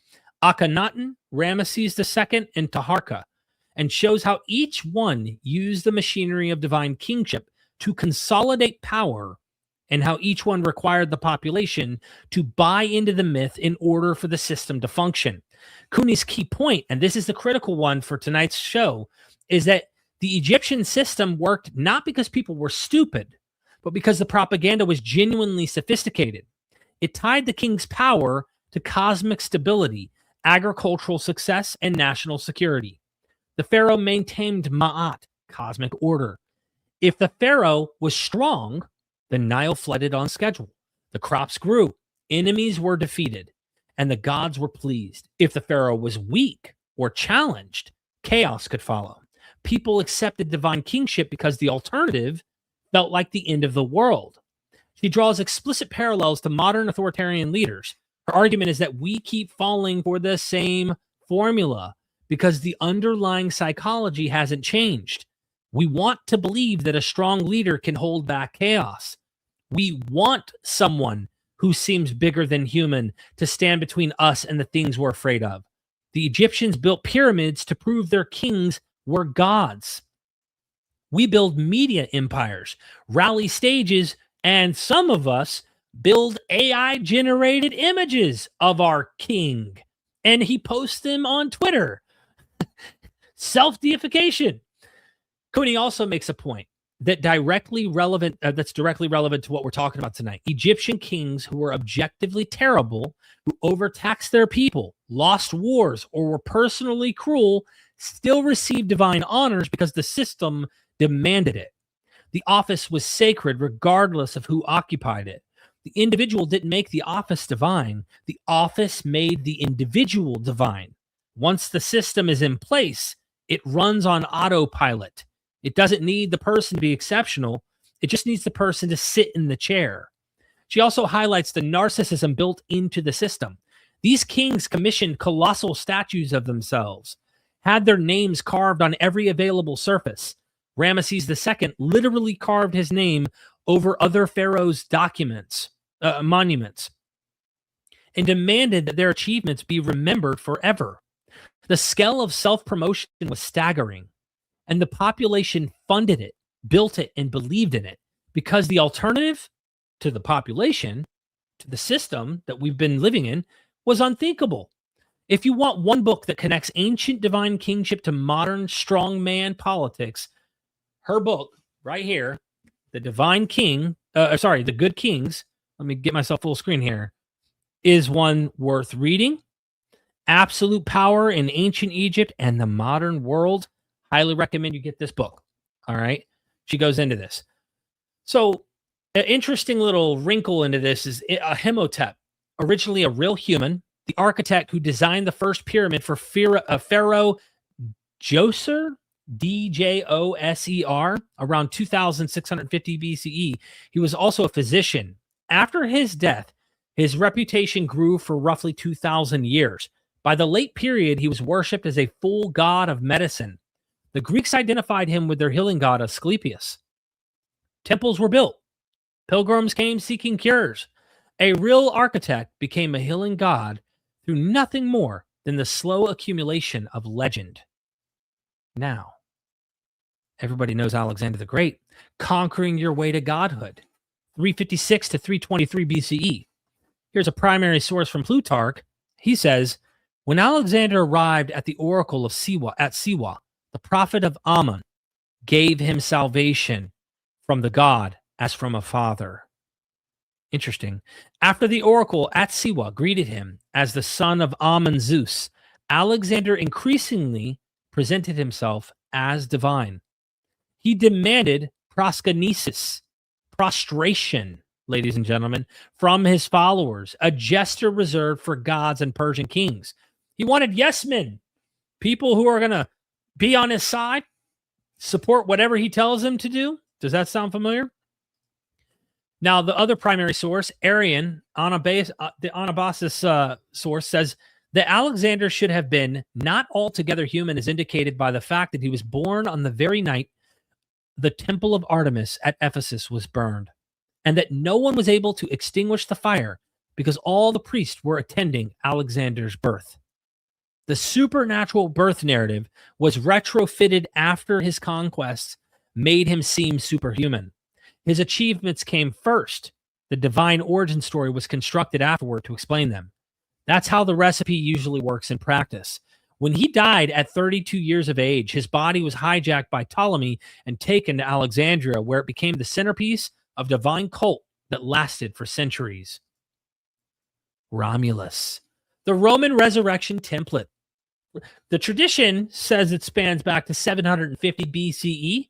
Akhenaten, Ramesses II, and Taharqa, and shows how each one used the machinery of divine kingship to consolidate power and how each one required the population to buy into the myth in order for the system to function. Kuni's key point, and this is the critical one for tonight's show, is that the Egyptian system worked not because people were stupid, but because the propaganda was genuinely sophisticated. It tied the king's power to cosmic stability, agricultural success, and national security. The pharaoh maintained Ma'at, cosmic order. If the pharaoh was strong, the Nile flooded on schedule. The crops grew, enemies were defeated, and the gods were pleased. If the pharaoh was weak or challenged, chaos could follow. People accepted divine kingship because the alternative felt like the end of the world. She draws explicit parallels to modern authoritarian leaders. Her argument is that we keep falling for the same formula because the underlying psychology hasn't changed. We want to believe that a strong leader can hold back chaos. We want someone who seems bigger than human to stand between us and the things we're afraid of. The Egyptians built pyramids to prove their kings were gods. We build media empires, rally stages, and some of us build AI-generated images of our king, and he posts them on Twitter. Self-deification. Kuni also makes a point that that's directly relevant to what we're talking about tonight. Egyptian kings who were objectively terrible, who overtaxed their people, lost wars, or were personally cruel, still received divine honors because the system demanded it. The office was sacred regardless of who occupied it. The individual didn't make the office divine. The office made the individual divine. Once the system is in place, it runs on autopilot. It doesn't need the person to be exceptional. It just needs the person to sit in the chair. She also highlights the narcissism built into the system. These kings commissioned colossal statues of themselves, had their names carved on every available surface. Ramesses II literally carved his name over other pharaohs' monuments, and demanded that their achievements be remembered forever. The scale of self-promotion was staggering, and the population funded it, built it, and believed in it, because the alternative to the population, to the system that we've been living in, was unthinkable. If you want one book that connects ancient divine kingship to modern strongman politics, her book right here, The Divine King, The Good Kings, let me get myself full screen here, is one worth reading. Absolute Power in Ancient Egypt and the Modern World. Highly recommend you get this book. All right. She goes into this. So an interesting little wrinkle into this is Imhotep, originally a real human, the architect who designed the first pyramid for Pharaoh Djoser, Djoser, around 2650 BCE. He was also a physician. After his death, his reputation grew for roughly 2,000 years. By the late period, he was worshipped as a full god of medicine. The Greeks identified him with their healing god Asclepius. Temples were built. Pilgrims came seeking cures. A real architect became a healing god through nothing more than the slow accumulation of legend. Now, everybody knows Alexander the Great, conquering your way to godhood, 356 to 323 BCE. Here's a primary source from Plutarch. He says, when Alexander arrived at the oracle of Siwa, the prophet of Ammon gave him salvation from the god as from a father. Interesting. After the oracle at Siwa greeted him as the son of Ammon Zeus, Alexander increasingly presented himself as divine. He demanded proskynesis, prostration, ladies and gentlemen, from his followers, a gesture reserved for gods and Persian kings. He wanted yes men, people who are going to be on his side, support whatever he tells them to do. Does that sound familiar? Now, the other primary source, Arian, the Anabasis source, says that Alexander should have been not altogether human, as indicated by the fact that he was born on the very night the temple of Artemis at Ephesus was burned, and that no one was able to extinguish the fire because all the priests were attending Alexander's birth. The supernatural birth narrative was retrofitted after his conquests, made him seem superhuman. His achievements came first. The divine origin story was constructed afterward to explain them. That's how the recipe usually works in practice. When he died at 32 years of age, his body was hijacked by Ptolemy and taken to Alexandria, where it became the centerpiece of divine cult that lasted for centuries. Romulus, the Roman resurrection template. The tradition says it spans back to 750 BCE.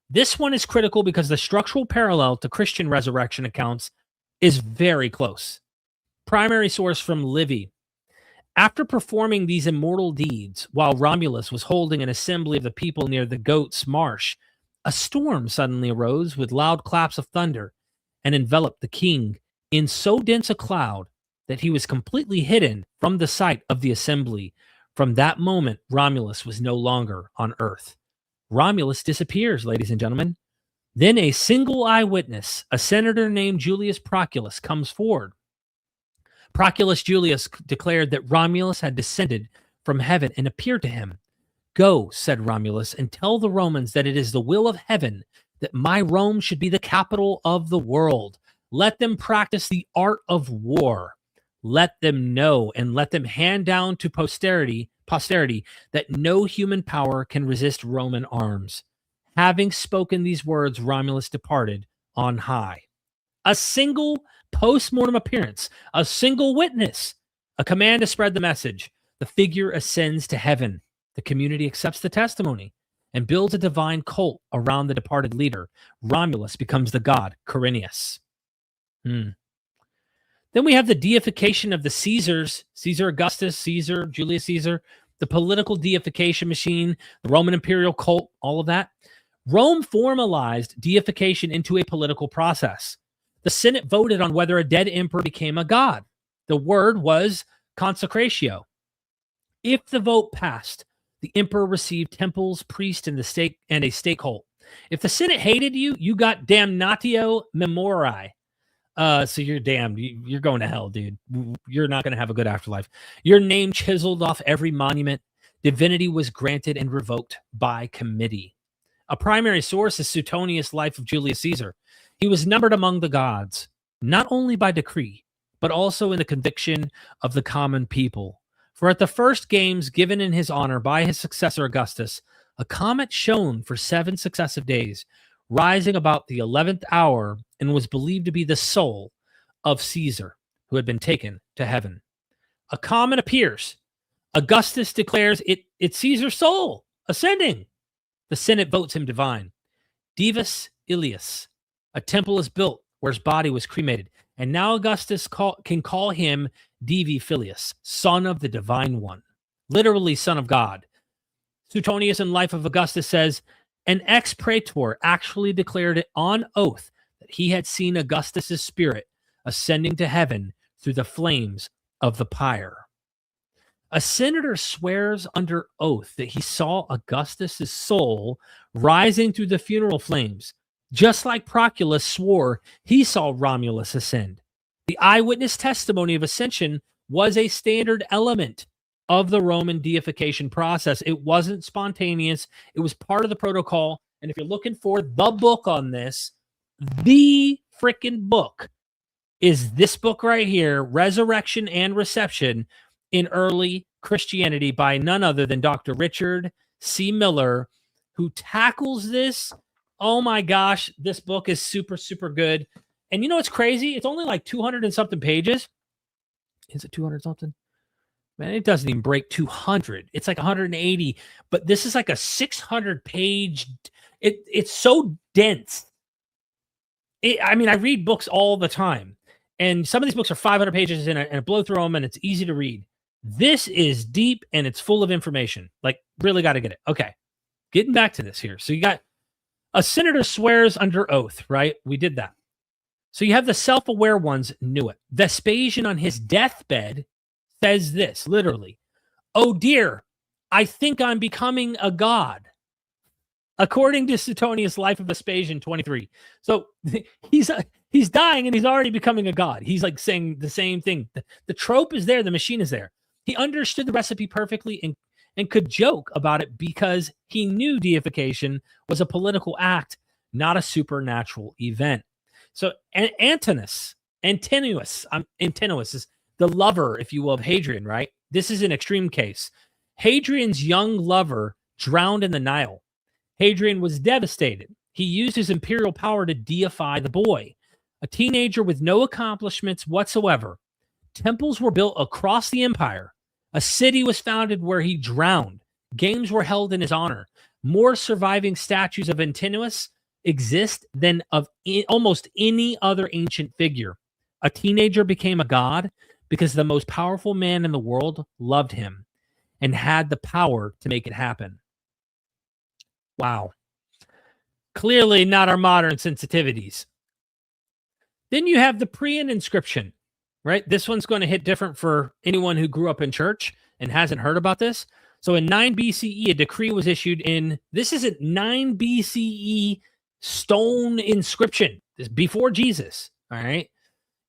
This one is critical because the structural parallel to Christian resurrection accounts is very close. Primary source from Livy. After performing these immortal deeds, while Romulus was holding an assembly of the people near the Goat's Marsh, a storm suddenly arose with loud claps of thunder and enveloped the king in so dense a cloud that he was completely hidden from the sight of the assembly. From that moment, Romulus was no longer on Earth. Romulus disappears, ladies and gentlemen. Then a single eyewitness, a senator named Julius Proculus, comes forward. Proculus Julius declared that Romulus had descended from heaven and appeared to him. Go, said Romulus, and tell the Romans that it is the will of heaven that my Rome should be the capital of the world. Let them practice the art of war. Let them know and let them hand down to posterity that no human power can resist Roman arms. Having spoken these words, Romulus departed on high. A single post-mortem appearance, a single witness, a command to spread the message. The figure ascends to heaven. The community accepts the testimony and builds a divine cult around the departed leader. Romulus becomes the god Quirinius. Then we have the deification of the Caesars, Caesar Augustus, Caesar, Julius Caesar, the political deification machine, the Roman imperial cult, all of that. Rome formalized deification into a political process. The Senate voted on whether a dead emperor became a god. The word was consecratio. If the vote passed, the emperor received temples, priests, and a state cult. If the Senate hated you, you got damnatio memoriae. So you're damned. You're going to hell, dude. You're not going to have a good afterlife. Your name chiseled off every monument. Divinity was granted and revoked by committee. A primary source is Suetonius' Life of Julius Caesar. He was numbered among the gods, not only by decree, but also in the conviction of the common people. For at the first games given in his honor by his successor Augustus, a comet shone for 7 successive days, rising about the 11th hour, and was believed to be the soul of Caesar, who had been taken to heaven. A comet appears. Augustus declares it's Caesar's soul ascending. The Senate votes him divine. Divus Ilius. A temple is built where his body was cremated. And now Augustus can call him Divi Filius, son of the divine one. Literally son of God. Suetonius in Life of Augustus says, an ex-praetor actually declared it on oath that he had seen Augustus's spirit ascending to heaven through the flames of the pyre. A senator swears under oath that he saw Augustus's soul rising through the funeral flames, just like Proculus swore he saw Romulus ascend. The eyewitness testimony of ascension was a standard element of the Roman deification process. It wasn't spontaneous. It was part of the protocol. And if you're looking for the book on this, the freaking book is this book right here, Resurrection and Reception in Early Christianity, by none other than Dr. Richard C. Miller, who tackles this. Oh my gosh, this book is super, super good. And you know what's crazy? It's only like 200 and something pages. Is it 200 something? Man, it doesn't even break 200. It's like 180. But this is like a 600 page. It's so dense. I mean, I read books all the time. And some of these books are 500 pages and I blow through them and it's easy to read. This is deep and it's full of information. Like, really got to get it. Okay, getting back to this here. So you got a senator swears under oath, right? We did that. So you have the self-aware ones knew it. Vespasian on his deathbed says this, literally, oh dear, I think I'm becoming a god. According to Suetonius' Life of Vespasian 23. So he's dying and he's already becoming a god. He's like saying the same thing. The trope is there. The machine is there. He understood the recipe perfectly and could joke about it because he knew deification was a political act, not a supernatural event. So Antinous is the lover, if you will, of Hadrian, right? This is an extreme case. Hadrian's young lover drowned in the Nile. Hadrian was devastated. He used his imperial power to deify the boy. A teenager with no accomplishments whatsoever. Temples were built across the empire. A city was founded where he drowned. Games were held in his honor. More surviving statues of Antinous exist than of almost any other ancient figure. A teenager became a god because the most powerful man in the world loved him and had the power to make it happen. Wow. Clearly not our modern sensitivities. Then you have the Prian inscription, right? This one's going to hit different for anyone who grew up in church and hasn't heard about this. So in 9 BCE, a decree was issued this is a 9 BCE stone inscription. This is before Jesus, all right?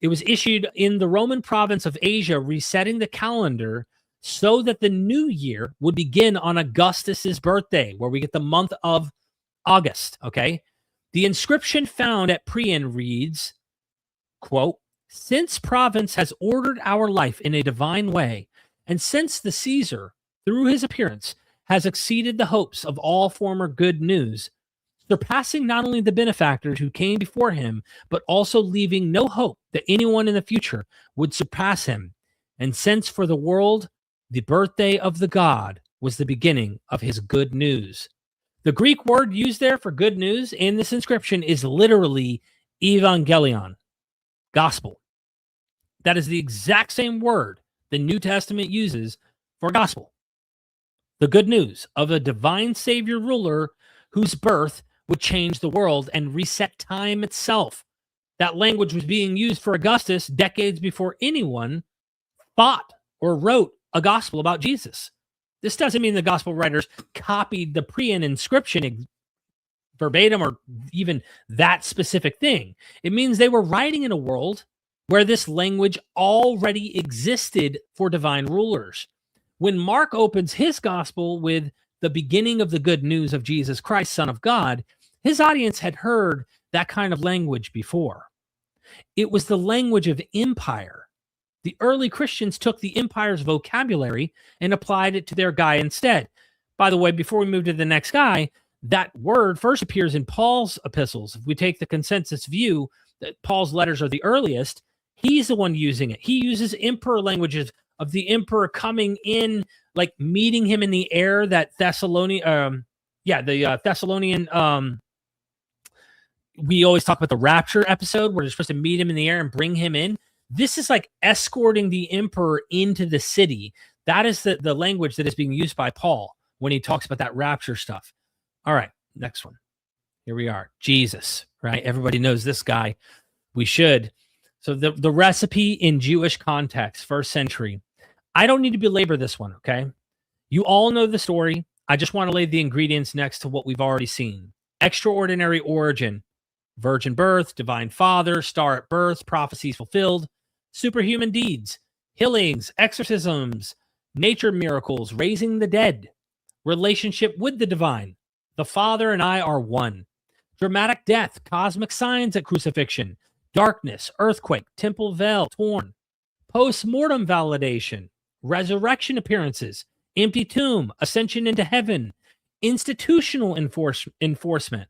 It was issued in the Roman province of Asia, resetting the calendar so that the new year would begin on Augustus's birthday, where we get the month of August, okay? The inscription found at Prian reads, quote, since province has ordered our life in a divine way, and since the Caesar, through his appearance, has exceeded the hopes of all former good news, surpassing not only the benefactors who came before him, but also leaving no hope that anyone in the future would surpass him. And since for the world, the birthday of the god was the beginning of his good news. The Greek word used there for good news in this inscription is literally evangelion, gospel. That is the exact same word the New Testament uses for gospel. The good news of a divine savior ruler whose birth would change the world and reset time itself. That language was being used for Augustus decades before anyone thought or wrote a gospel about Jesus. This doesn't mean the gospel writers copied the Prian inscription verbatim or even that specific thing. It means they were writing in a world where this language already existed for divine rulers. When Mark opens his gospel with the beginning of the good news of Jesus Christ, Son of God, his audience had heard that kind of language before. It was the language of empire. The early Christians took the empire's vocabulary and applied it to their guy instead. By the way, before we move to the next guy, that word first appears in Paul's epistles. If we take the consensus view that Paul's letters are the earliest, he's the one using it. He uses emperor languages of the emperor coming in, like meeting him in the air. That Thessalonian, Thessalonian. We always talk about the rapture episode where they're supposed to meet him in the air and bring him in. This is like escorting the emperor into the city. That is the language that is being used by Paul when he talks about that rapture stuff. All right, next one. Here we are. Jesus, right? Everybody knows this guy. We should. So the recipe in Jewish context, first century. I don't need to belabor this one, okay? You all know the story. I just want to lay the ingredients next to what we've already seen. Extraordinary origin, virgin birth, divine father, star at birth, prophecies fulfilled, superhuman deeds, healings, exorcisms, nature miracles, raising the dead, relationship with the divine. The Father and I are one. Dramatic death, cosmic signs at crucifixion, darkness, earthquake, temple veil torn, post-mortem validation, resurrection appearances, empty tomb, ascension into heaven, institutional enforcement.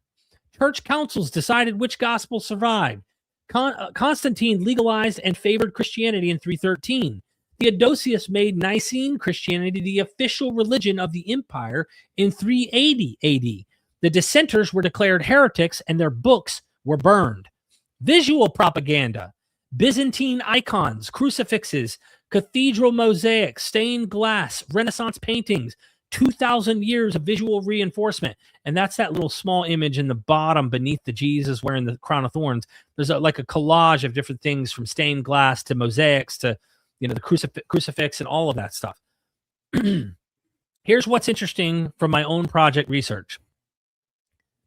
Church councils decided which gospel survived. Constantine legalized and favored Christianity in 313. Theodosius made Nicene Christianity the official religion of the empire in 380 AD. The dissenters were declared heretics and their books were burned. Visual propaganda, Byzantine icons, crucifixes, cathedral mosaics, stained glass, Renaissance paintings, 2,000 years of visual reinforcement. And that's that little small image in the bottom beneath the Jesus wearing the crown of thorns. There's like a collage of different things from stained glass to mosaics to the crucifix and all of that stuff. Here's what's interesting from my own project research.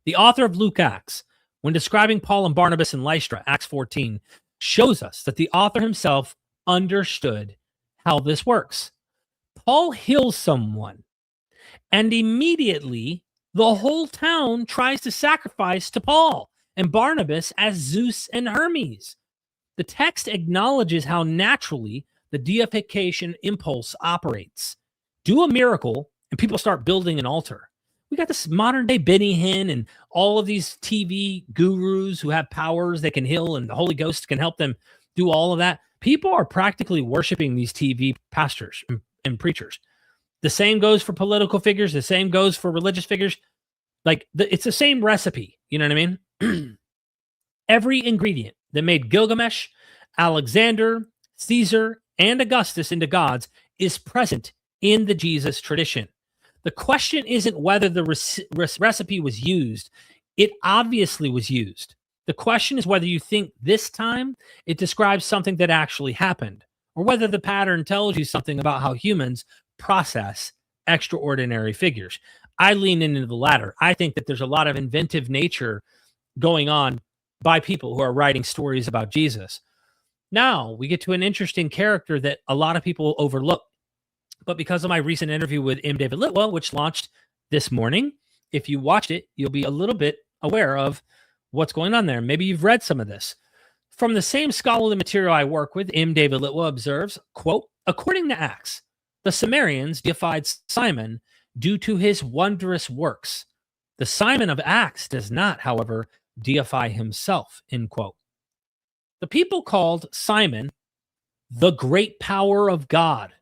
The author of Luke Acts, when describing Paul and Barnabas in Lystra, Acts 14, shows us that the author himself understood how this works. Paul heals someone, and immediately the whole town tries to sacrifice to Paul and Barnabas as Zeus and Hermes. The text acknowledges how naturally the deification impulse operates. Do a miracle, and people start building an altar. We got this modern day Benny Hinn and all of these TV gurus who have powers that can heal, and the Holy Ghost can help them do all of that. People are practically worshiping these TV pastors and preachers. The same goes for political figures. The same goes for religious figures. It's the same recipe. You know what I mean? Every ingredient that made Gilgamesh, Alexander, Caesar, and Augustus into gods is present in the Jesus tradition. The question isn't whether the recipe was used. It obviously was used. The question is whether you think this time it describes something that actually happened, or whether the pattern tells you something about how humans process extraordinary figures. I lean into the latter. I think that there's a lot of inventive nature going on by people who are writing stories about Jesus. Now we get to an interesting character that a lot of people overlook. But because of my recent interview with M. David Litwell, which launched this morning, if you watched it, you'll be a little bit aware of what's going on there. Maybe you've read some of this. From the same scholarly material I work with, M. David Litwell observes, quote, according to Acts, the Sumerians deified Simon due to his wondrous works. The Simon of Acts does not, however, deify himself, end quote. The people called Simon the great power of God.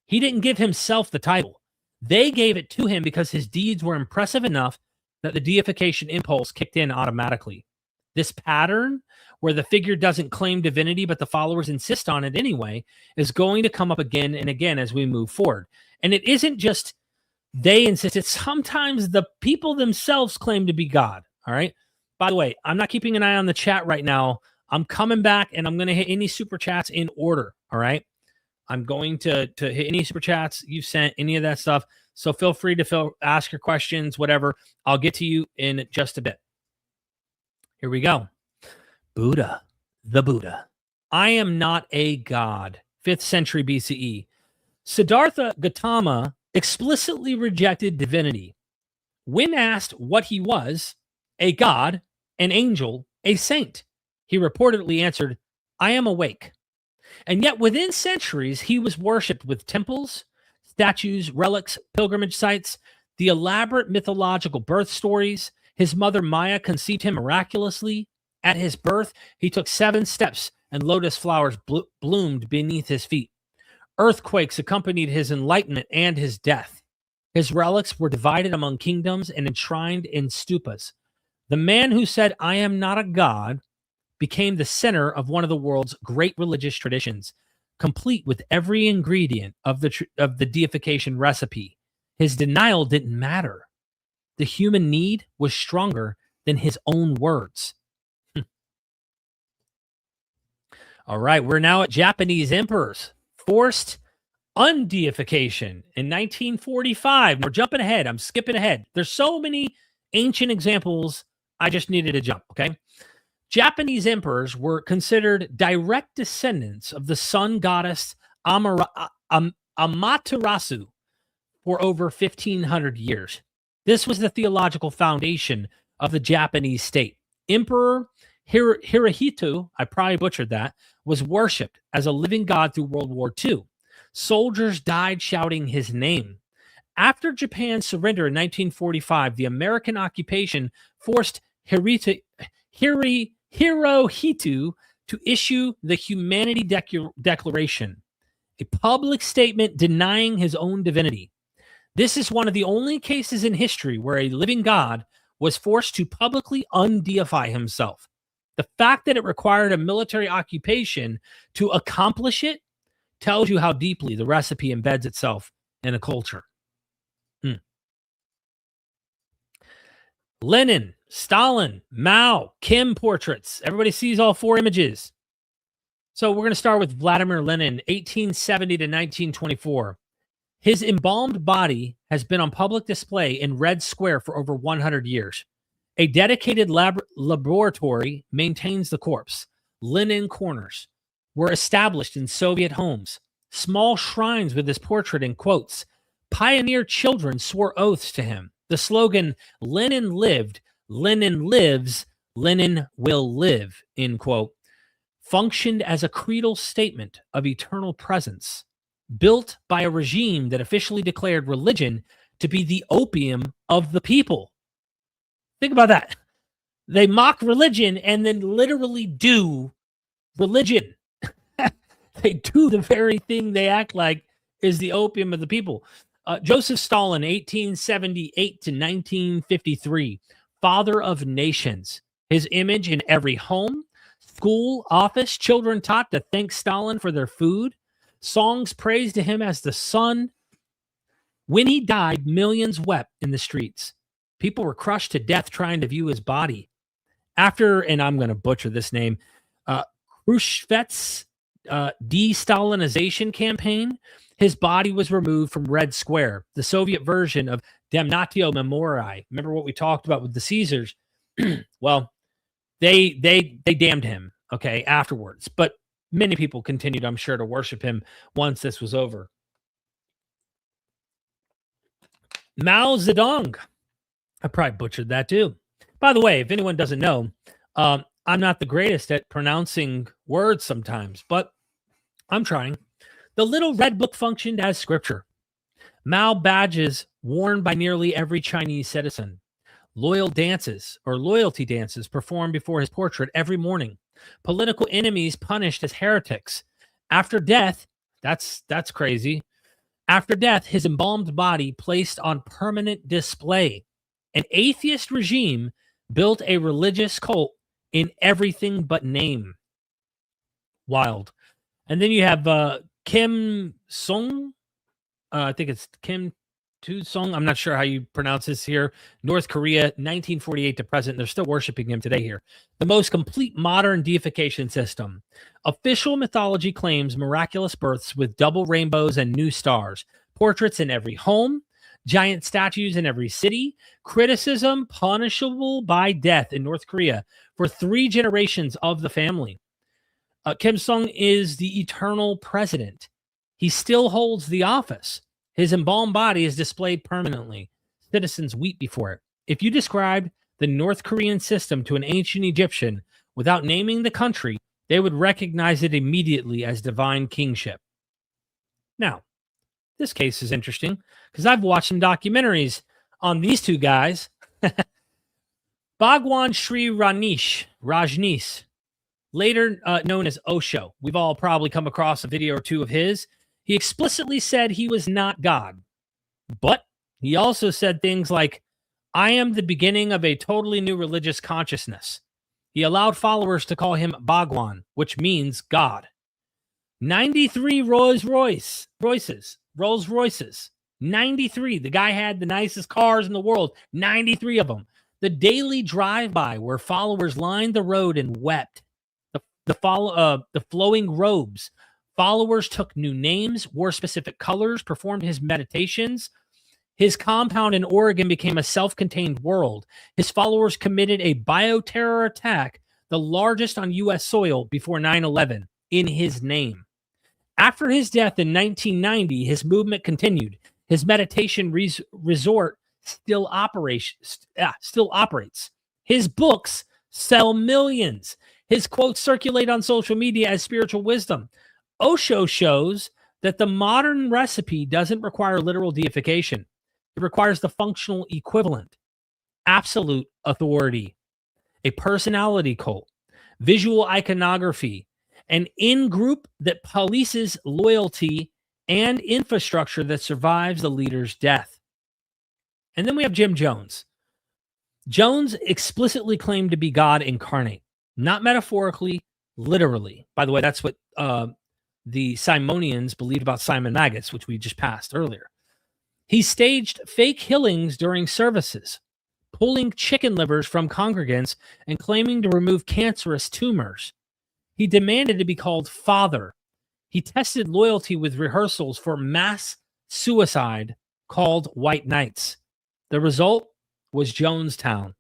He didn't give himself the title. They gave it to him because his deeds were impressive enough that the deification impulse kicked in automatically. This pattern, where the figure doesn't claim divinity but the followers insist on it anyway, is going to come up again and again as we move forward. And it isn't just they insist. It's sometimes the people themselves claim to be God, all right? By the way, I'm not keeping an eye on the chat right now. I'm coming back, and I'm going to hit any super chats in order, all right? I'm going to hit any super chats you've sent, any of that stuff. So feel free to ask your questions, whatever. I'll get to you in just a bit. Here we go. Buddha, the Buddha. I am not a god. 5th century BCE. Siddhartha Gautama explicitly rejected divinity. When asked what he was, a god, an angel, a saint. He reportedly answered, I am awake. And yet within centuries, he was worshipped with temples, statues, relics, pilgrimage sites, the elaborate mythological birth stories. His mother Maya conceived him miraculously. At his birth, he took 7 steps and lotus flowers bloomed beneath his feet. Earthquakes accompanied his enlightenment and his death. His relics were divided among kingdoms and enshrined in stupas. The man who said, I am not a god, became the center of one of the world's great religious traditions, complete with every ingredient of the deification recipe. His denial didn't matter. The human need was stronger than his own words. All right, we're now at Japanese emperors. Forced undeification in 1945. We're jumping ahead. I'm skipping ahead. There's so many ancient examples. I just needed to jump, okay? Japanese emperors were considered direct descendants of the sun goddess Amaterasu for over 1,500 years. This was the theological foundation of the Japanese state. Emperor Hirohito, I probably butchered that, was worshipped as a living god through World War II. Soldiers died shouting his name. After Japan's surrender in 1945, the American occupation forced Hirohito to issue the Humanity Declaration, a public statement denying his own divinity. This is one of the only cases in history where a living god was forced to publicly undeify himself. The fact that it required a military occupation to accomplish it tells you how deeply the recipe embeds itself in a culture. Lenin, Stalin, Mao, Kim portraits. Everybody sees all 4 images. So we're going to start with Vladimir Lenin, 1870 to 1924. His embalmed body has been on public display in Red Square for over 100 years. A dedicated laboratory maintains the corpse. Lenin corners were established in Soviet homes. Small shrines with his portrait in quotes. Pioneer children swore oaths to him. The slogan, Lenin lived, Lenin lives, Lenin will live, end quote, functioned as a creedal statement of eternal presence, built by a regime that officially declared religion to be the opium of the people. Think about that. They mock religion and then literally do religion. They do the very thing they act like is the opium of the people. Joseph Stalin, 1878 to 1953, father of nations. His image in every home, school, office, children taught to thank Stalin for their food. Songs praised to him as the sun. When he died, millions wept in the streets. People were crushed to death trying to view his body. After, and I'm going to butcher this name, Khrushchev's de-Stalinization campaign, his body was removed from Red Square, the Soviet version of Damnatio Memoriae. Remember what we talked about with the Caesars? Well, they damned him, okay, afterwards. But many people continued, I'm sure, to worship him once this was over. Mao Zedong. I probably butchered that too. By the way, if anyone doesn't know, I'm not the greatest at pronouncing words sometimes, but I'm trying. The little red book functioned as scripture. Mao badges worn by nearly every Chinese citizen. Loyalty dances performed before his portrait every morning. Political enemies punished as heretics. After death, that's crazy. After death, his embalmed body placed on permanent display. An atheist regime built a religious cult in everything but name. Wild. And then you have Kim Song. I think it's Kim Tu-sung. I'm not sure how you pronounce this here. North Korea, 1948 to present. They're still worshiping him today here. The most complete modern deification system. Official mythology claims miraculous births with double rainbows and new stars. Portraits in every home. Giant statues in every city. Criticism punishable by death in North Korea for 3 generations of the family. Kim Sung is the eternal president. He still holds the office. His embalmed body is displayed permanently. Citizens weep before it. If you described the North Korean system to an ancient Egyptian without naming the country, they would recognize it immediately as divine kingship. Now, this case is interesting because I've watched some documentaries on these two guys. Bhagwan Sri Rajneesh, later known as Osho. We've all probably come across a video or two of his. He explicitly said he was not God, but he also said things like, I am the beginning of a totally new religious consciousness. He allowed followers to call him Bhagwan, which means God. 93 Rolls Royces. 93. The guy had the nicest cars in the world. 93 of them. The daily drive-by where followers lined the road and wept. The flowing robes. Followers took new names, wore specific colors, performed his meditations. His compound in Oregon became a self-contained world. His followers committed a bioterror attack, the largest on U.S. soil before 9/11, in his name. After his death in 1990, his movement continued. His meditation resort still operates. His books sell millions. His quotes circulate on social media as spiritual wisdom. Osho shows that the modern recipe doesn't require literal deification. It requires the functional equivalent: absolute authority, a personality cult, visual iconography, an in-group that polices loyalty, and infrastructure that survives the leader's death. And then we have Jim Jones. Jones explicitly claimed to be God incarnate, not metaphorically, literally. By the way, that's what the Simonians believed about Simon Magus, which we just passed earlier. He staged fake healings during services, pulling chicken livers from congregants and claiming to remove cancerous tumors. He demanded to be called Father. He tested loyalty with rehearsals for mass suicide called White Nights. The result was Jonestown.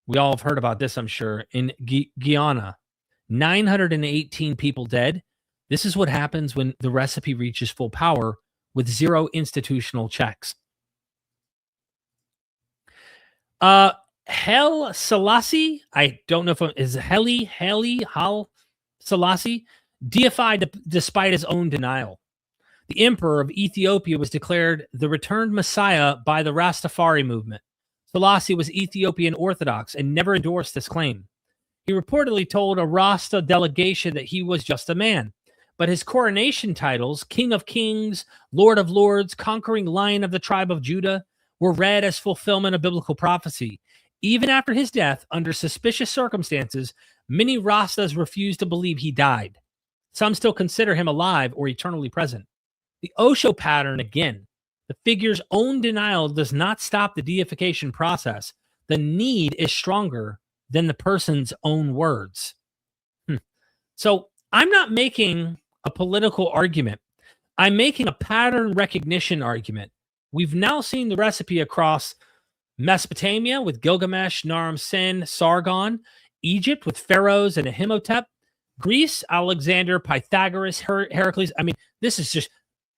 We all have heard about this, I'm sure, in Guyana. 918 people dead. This is what happens when the recipe reaches full power with zero institutional checks. Haile Selassie, I don't know if it is Haile Selassie, deified despite his own denial. The emperor of Ethiopia was declared the returned Messiah by the Rastafari movement. Selassie was Ethiopian Orthodox and never endorsed this claim. He reportedly told a Rasta delegation that he was just a man. But his coronation titles, King of Kings, Lord of Lords, Conquering Lion of the Tribe of Judah, were read as fulfillment of biblical prophecy. Even after his death, under suspicious circumstances, many Rastas refused to believe he died. Some still consider him alive or eternally present. The Osho pattern again. The figure's own denial does not stop the deification process. The need is stronger than the person's own words. So I'm not making a political argument. I'm making a pattern recognition argument. We've now seen the recipe across Mesopotamia with Gilgamesh, Naram-Sin, Sargon, Egypt with Pharaohs and Ahimotep, Greece, Alexander, Pythagoras, Heracles. I mean, this is just,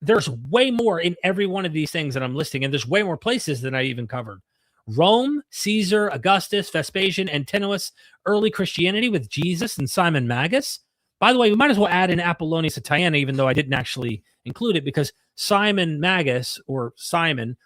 there's way more in every one of these things that I'm listing, and there's way more places than I even covered. Rome, Caesar, Augustus, Vespasian, Antinous, early Christianity with Jesus and Simon Magus. By the way, we might as well add in Apollonius of Tyana, even though I didn't actually include it, because Simon Magus, or Simon,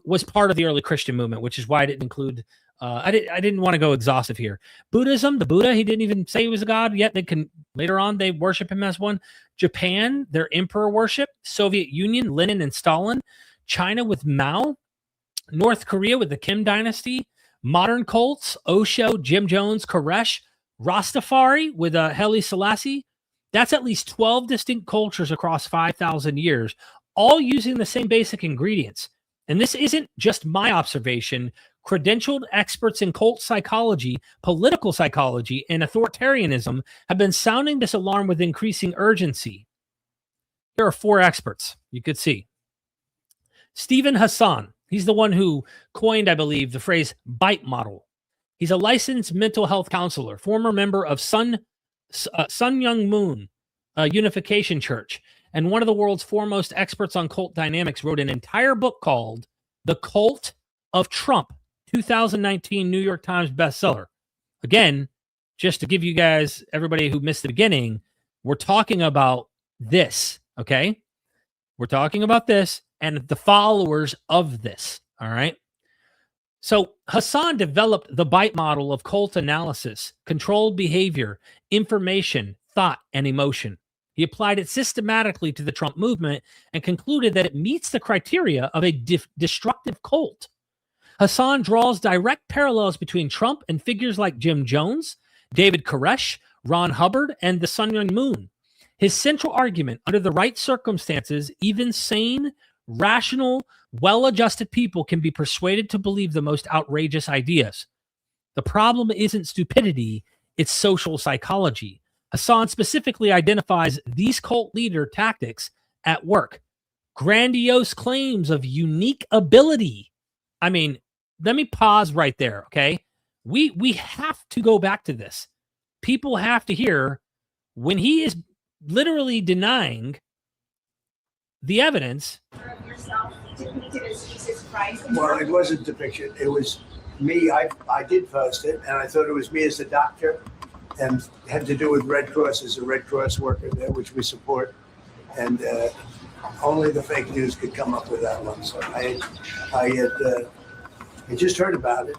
was part of the early Christian movement, which is why I didn't include. I didn't want to go exhaustive here. Buddhism, the Buddha, he didn't even say he was a god yet. They can later on they worship him as one. Japan, their emperor worship. Soviet Union, Lenin and Stalin. China with Mao. North Korea with the Kim dynasty. Modern cults, Osho, Jim Jones, Koresh. Rastafari with Haile Selassie. That's at least 12 distinct cultures across 5,000 years, all using the same basic ingredients. And this isn't just my observation. Credentialed experts in cult psychology, political psychology, and authoritarianism have been sounding this alarm with increasing urgency. Here are 4 experts you could see. Stephen Hassan. He's the one who coined, I believe, the phrase bite model. He's a licensed mental health counselor, former member of Sun Myung Moon Unification Church, and one of the world's foremost experts on cult dynamics, wrote an entire book called The Cult of Trump 2019 New York Times bestseller. Again, just to give you guys, everybody who missed the beginning, we're talking about this, okay? We're talking about this and the followers of this, all right? So Hassan developed the BITE model of cult analysis, controlled behavior, information, thought, and emotion. He applied it systematically to the Trump movement and concluded that it meets the criteria of a destructive cult. Hassan draws direct parallels between Trump and figures like Jim Jones, David Koresh, Ron Hubbard, and the Sun Myung Moon. His central argument, under the right circumstances, even sane, rational, well-adjusted people can be persuaded to believe the most outrageous ideas. The problem isn't stupidity, it's social psychology. Hassan specifically identifies these cult leader tactics at work. Grandiose claims of unique ability. I mean, let me pause right there, okay? We have to go back to this. People have to hear when he is literally denying the evidence. Of yourself depicted as Jesus Christ. Well, it wasn't depiction. It was me. I did post it, and I thought it was me as a doctor, and had to do with Red Cross as a Red Cross worker there, which we support. And only the fake news could come up with that one. So I just heard about it,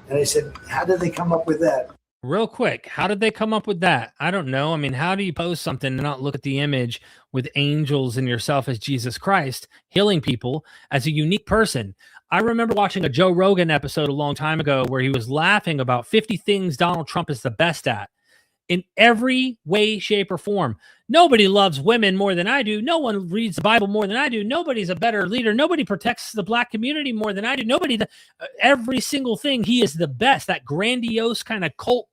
and I said, how did they come up with that? Real quick, how did they come up with that? I don't know. I mean, how do you post something and not look at the image with angels and yourself as Jesus Christ healing people as a unique person? I remember watching a Joe Rogan episode a long time ago where he was laughing about 50 things Donald Trump is the best at in every way, shape, or form. Nobody loves women more than I do. No one reads the Bible more than I do. Nobody's a better leader. Nobody protects the black community more than I do. Every single thing, he is the best. That grandiose kind of cult,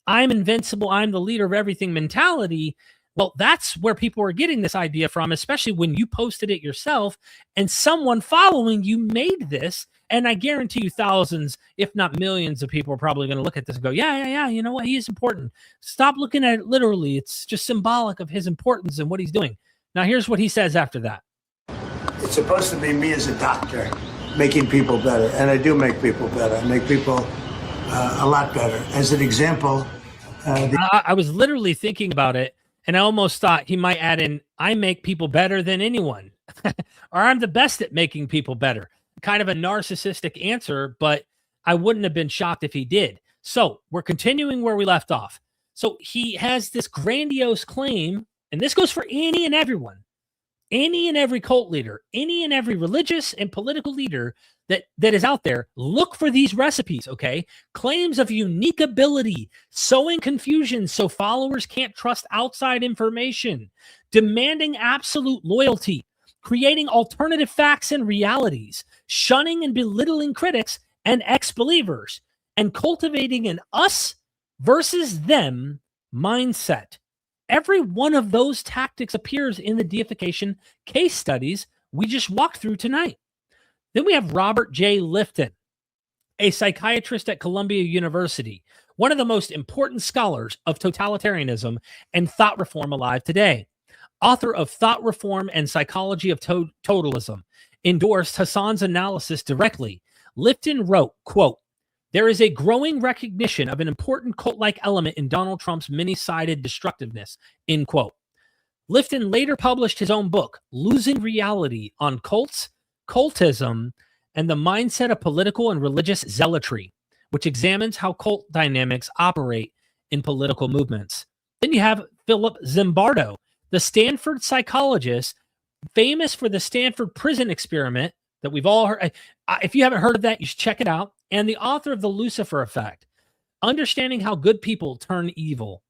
I'm invincible, I'm the leader of everything mentality. Well, that's where people are getting this idea from, especially when you posted it yourself and someone following you made this. And I guarantee you thousands, if not millions of people are probably going to look at this and go, yeah, you know what? He is important. Stop looking at it literally. It's just symbolic of his importance and what he's doing. Now, here's what he says after that. It's supposed to be me as a doctor making people better. And I do make people better. I make people a lot better. As an example, I was literally thinking about it, and I almost thought he might add in, I make people better than anyone, or I'm the best at making people better. Kind of a narcissistic answer, but I wouldn't have been shocked if he did. So we're continuing where we left off. So he has this grandiose claim, and this goes for any and everyone, any and every cult leader, any and every religious and political leader that is out there. Look for these recipes, okay? Claims of unique ability, sowing confusion so followers can't trust outside information, demanding absolute loyalty, creating alternative facts and realities, shunning and belittling critics and ex-believers, and cultivating an us versus them mindset. Every one of those tactics appears in the deification case studies we just walked through tonight. Then we have Robert J. Lifton, a psychiatrist at Columbia University, one of the most important scholars of totalitarianism and thought reform alive today. Author of Thought Reform and Psychology of Totalism, endorsed Hassan's analysis directly. Lifton wrote, quote, "There is a growing recognition of an important cult-like element in Donald Trump's many-sided destructiveness," end quote. Lifton later published his own book, Losing Reality, on cults, cultism, and the mindset of political and religious zealotry, which examines how cult dynamics operate in political movements. Then you have Philip Zimbardo, the Stanford psychologist, famous for the Stanford prison experiment that we've all heard. If you haven't heard of that, you should check it out. And the author of The Lucifer Effect, Understanding How Good People Turn Evil,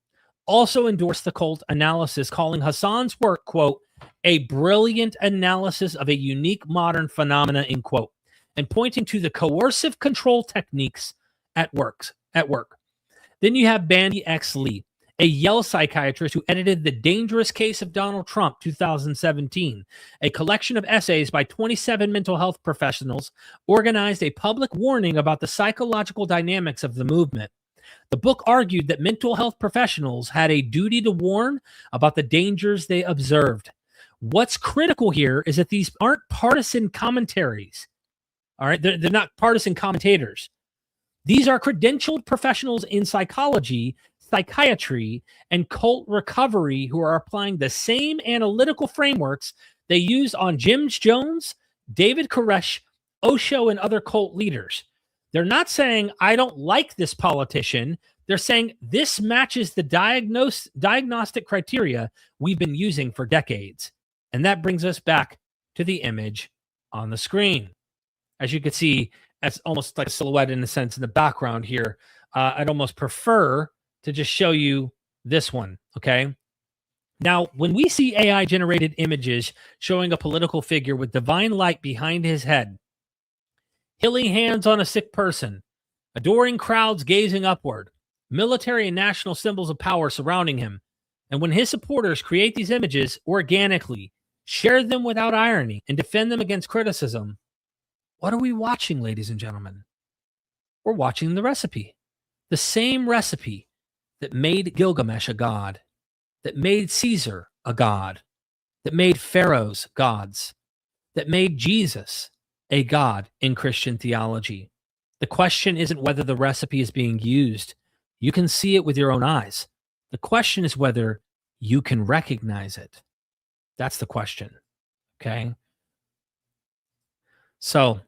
also endorsed the cult analysis, calling Hassan's work, quote, "a brilliant analysis of a unique modern phenomena," end quote, and pointing to the coercive control techniques at work. Then you have Bandy X. Lee, a Yale psychiatrist who edited The Dangerous Case of Donald Trump, 2017, a collection of essays by 27 mental health professionals, organized a public warning about the psychological dynamics of the movement. The book argued that mental health professionals had a duty to warn about the dangers they observed. What's critical here is that these aren't partisan commentaries. All right, they're not partisan commentators. These are credentialed professionals in psychology, psychiatry, and cult recovery who are applying the same analytical frameworks they used on Jim Jones, David Koresh, Osho, and other cult leaders. They're not saying, I don't like this politician. They're saying this matches the diagnostic criteria we've been using for decades. And that brings us back to the image on the screen. As you can see, that's almost like a silhouette in a sense in the background here. I'd almost prefer to just show you this one, okay? Now, when we see AI-generated images showing a political figure with divine light behind his head, healing hands on a sick person, adoring crowds gazing upward, military and national symbols of power surrounding him, and when his supporters create these images organically, share them without irony, and defend them against criticism, what are we watching, ladies and gentlemen? We're watching the recipe. The same recipe that made Gilgamesh a god, that made Caesar a god, that made Pharaohs gods, that made Jesus a god in Christian theology. The question isn't whether the recipe is being used. You can see it with your own eyes. The question is whether you can recognize it. That's the question, okay? So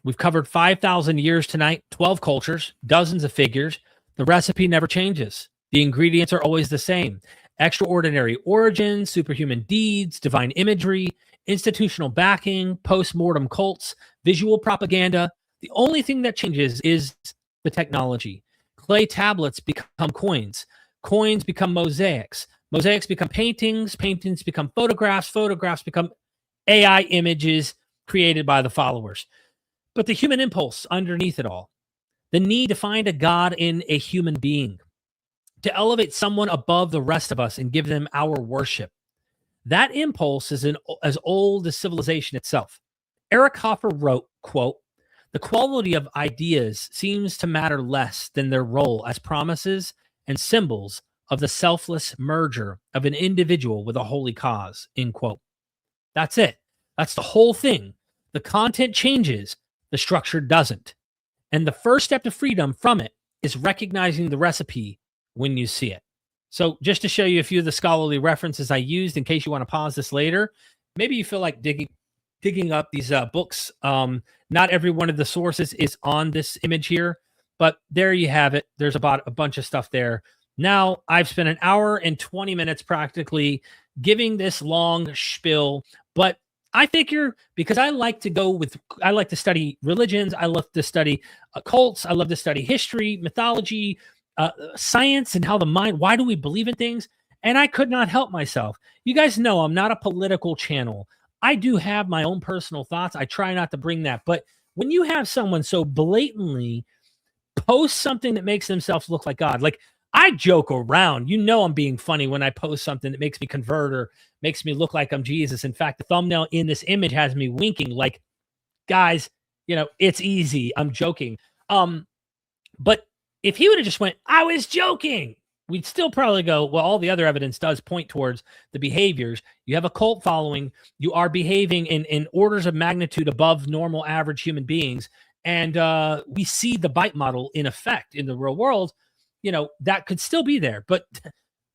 we've covered 5,000 years tonight, 12 cultures, dozens of figures. The recipe never changes. The ingredients are always the same. Extraordinary origins, superhuman deeds, divine imagery, institutional backing, post-mortem cults, visual propaganda. The only thing that changes is the technology. Clay tablets become coins. Coins become mosaics. Mosaics become paintings. Paintings become photographs. Photographs become AI images created by the followers. But the human impulse underneath it all, the need to find a God in a human being, to elevate someone above the rest of us and give them our worship. That impulse is as old as civilization itself. Eric Hoffer wrote, quote, "The quality of ideas seems to matter less than their role as promises and symbols of the selfless merger of an individual with a holy cause," end quote. That's it. That's the whole thing. The content changes, the structure doesn't. And the first step to freedom from it is recognizing the recipe when you see it. So just to show you a few of the scholarly references I used in case you want to pause this later, maybe you feel like digging up these books. Not every one of the sources is on this image here, but there you have it. There's about a bunch of stuff there. Now I've spent an hour and 20 minutes practically giving this long spiel, but I figure because I like to study religions. I love to study cults. I love to study history, mythology, science, and how the mind, why do we believe in things? And I could not help myself. You guys know I'm not a political channel. I do have my own personal thoughts. I try not to bring that. But when you have someone so blatantly post something that makes themselves look like God, like I joke around, you know, I'm being funny when I post something that makes me convert or makes me look like I'm Jesus. In fact, the thumbnail in this image has me winking like, guys, you know, it's easy. I'm joking. But if he would have just went, I was joking, we'd still probably go, well, all the other evidence does point towards the behaviors. You have a cult following. You are behaving in orders of magnitude above normal average human beings. And we see the bite model in effect in the real world. You know, that could still be there. But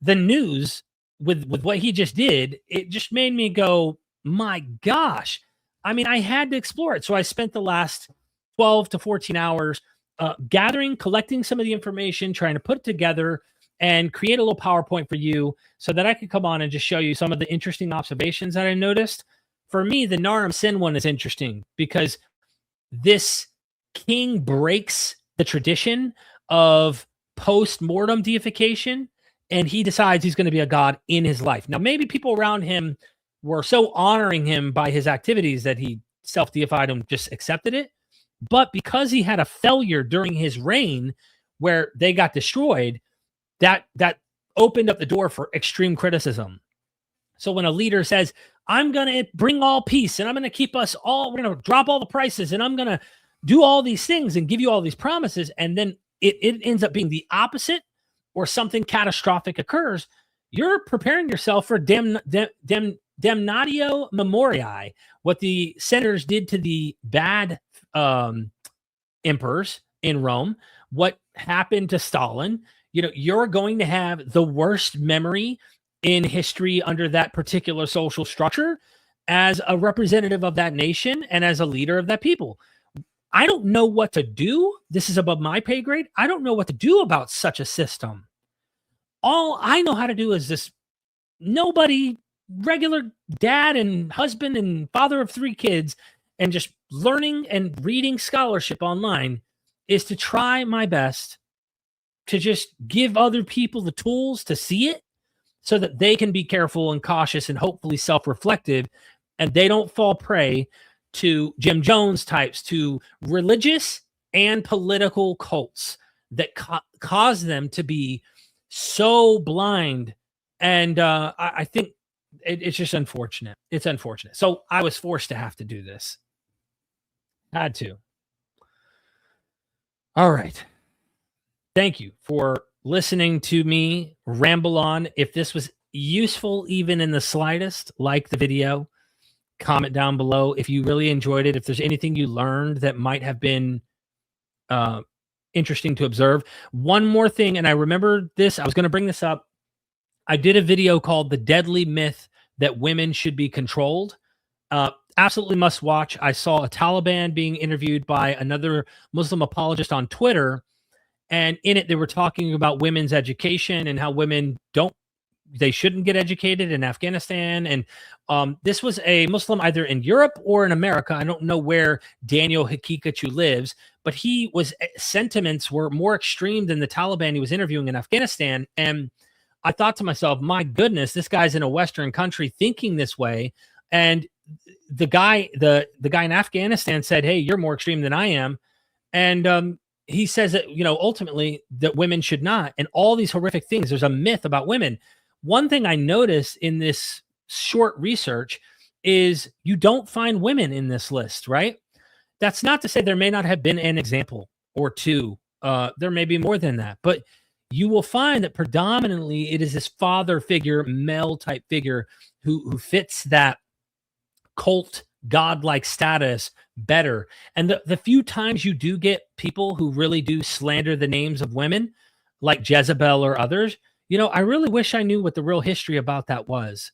the news with what he just did, it just made me go, my gosh. I mean, I had to explore it. So I spent the last 12 to 14 hours collecting some of the information, trying to put it together and create a little PowerPoint for you so that I could come on and just show you some of the interesting observations that I noticed. For me, the Naram Sin one is interesting because this king breaks the tradition of post-mortem deification, and he decides he's going to be a god in his life. Now, maybe people around him were so honoring him by his activities that he self-deified and just accepted it. But because he had a failure during his reign where they got destroyed, that opened up the door for extreme criticism. So when a leader says, I'm going to bring all peace and I'm going to keep us all, we're going to drop all the prices and I'm going to do all these things and give you all these promises, and then it ends up being the opposite or something catastrophic occurs, you're preparing yourself for damnatio memoriae, what the senators did to the bad emperors in Rome, what happened to Stalin, you're going to have the worst memory in history under that particular social structure as a representative of that nation and as a leader of that people. I don't know what to do. This is above my pay grade. I don't know what to do about such a system. All I know how to do is this nobody, regular dad and husband and father of 3 kids, and just learning and reading scholarship online, is to try my best to just give other people the tools to see it so that they can be careful and cautious and hopefully self-reflective, and they don't fall prey to Jim Jones types, to religious and political cults that cause them to be so blind. And I think it's just unfortunate. It's unfortunate. So I was forced to have to do this. Had to. All right. Thank you for listening to me ramble on. If this was useful, even in the slightest, like the video, comment down below if you really enjoyed it. If there's anything you learned that might have been interesting to observe. One more thing, and I remember this, I was going to bring this up. I did a video called The Deadly Myth That Women Should Be Controlled. Absolutely must watch. I saw a Taliban being interviewed by another Muslim apologist on Twitter. And in it, they were talking about women's education and how women they shouldn't get educated in Afghanistan. And this was a Muslim either in Europe or in America. I don't know where Daniel Hakikachu lives, but sentiments were more extreme than the Taliban he was interviewing in Afghanistan. And I thought to myself, my goodness, this guy's in a Western country thinking this way. And the guy in Afghanistan said, hey, you're more extreme than I am. And he says that, ultimately that women should not, and all these horrific things. There's a myth about women. One thing I noticed in this short research is you don't find women in this list, right? That's not to say there may not have been an example or two. There may be more than that, but you will find that predominantly it is this father figure, male type figure who fits that cult godlike status better. And the few times you do get people who really do slander the names of women, like Jezebel or others, I really wish I knew what the real history about that was.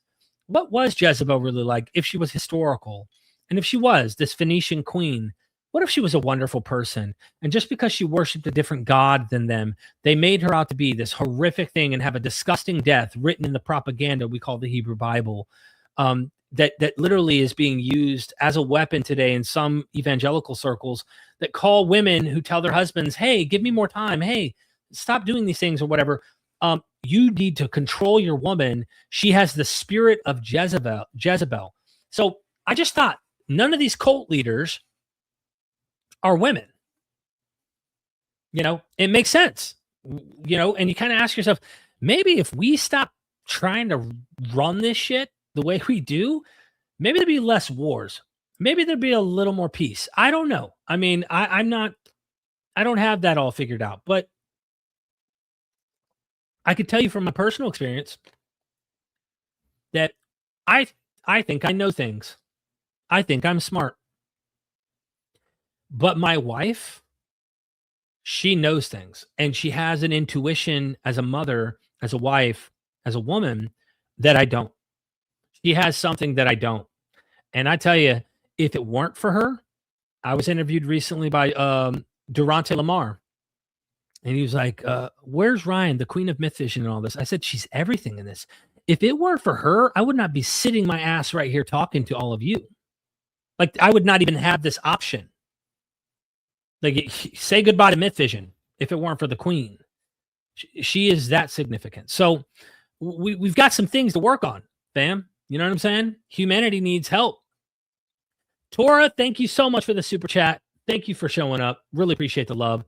What was Jezebel really like, if she was historical? And if she was this Phoenician queen, what if she was a wonderful person? And just because she worshiped a different god than them, they made her out to be this horrific thing and have a disgusting death written in the propaganda we call the Hebrew Bible, that literally is being used as a weapon today in some evangelical circles that call women who tell their husbands, hey, give me more time. Hey, stop doing these things or whatever. You need to control your woman. She has the spirit of Jezebel. So I just thought none of these cult leaders are women. It makes sense. And you kind of ask yourself, maybe if we stop trying to run this shit the way we do, maybe there'd be less wars. Maybe there'd be a little more peace. I don't know. I mean, I don't have that all figured out, but I could tell you from my personal experience that I think I know things. I think I'm smart. But my wife, she knows things, and she has an intuition as a mother, as a wife, as a woman that I don't. She has something that I don't. And I tell you, if it weren't for her, I was interviewed recently by Durante Lamar. And he was like, where's Ryan, the queen of MythVision and all this? I said, she's everything in this. If it weren't for her, I would not be sitting my ass right here talking to all of you. Like, I would not even have this option. Like, say goodbye to MythVision if it weren't for the queen. She is that significant. So we've got some things to work on, fam. You know what I'm saying? Humanity needs help. Tora, thank you so much for the super chat. Thank you for showing up. Really appreciate the love.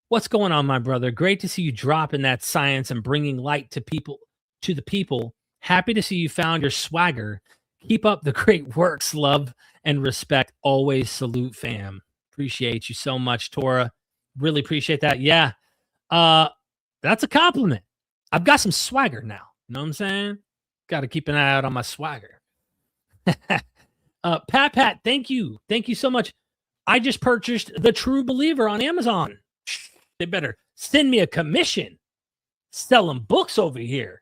What's going on, my brother? Great to see you dropping that science and bringing light to the people. Happy to see you found your swagger. Keep up the great works. Love and respect. Always salute, fam. Appreciate you so much, Tora. Really appreciate that. Yeah. That's a compliment. I've got some swagger now. You know what I'm saying? Got to keep an eye out on my swagger. Pat, thank you. Thank you so much. I just purchased The True Believer on Amazon. They better send me a commission selling books over here.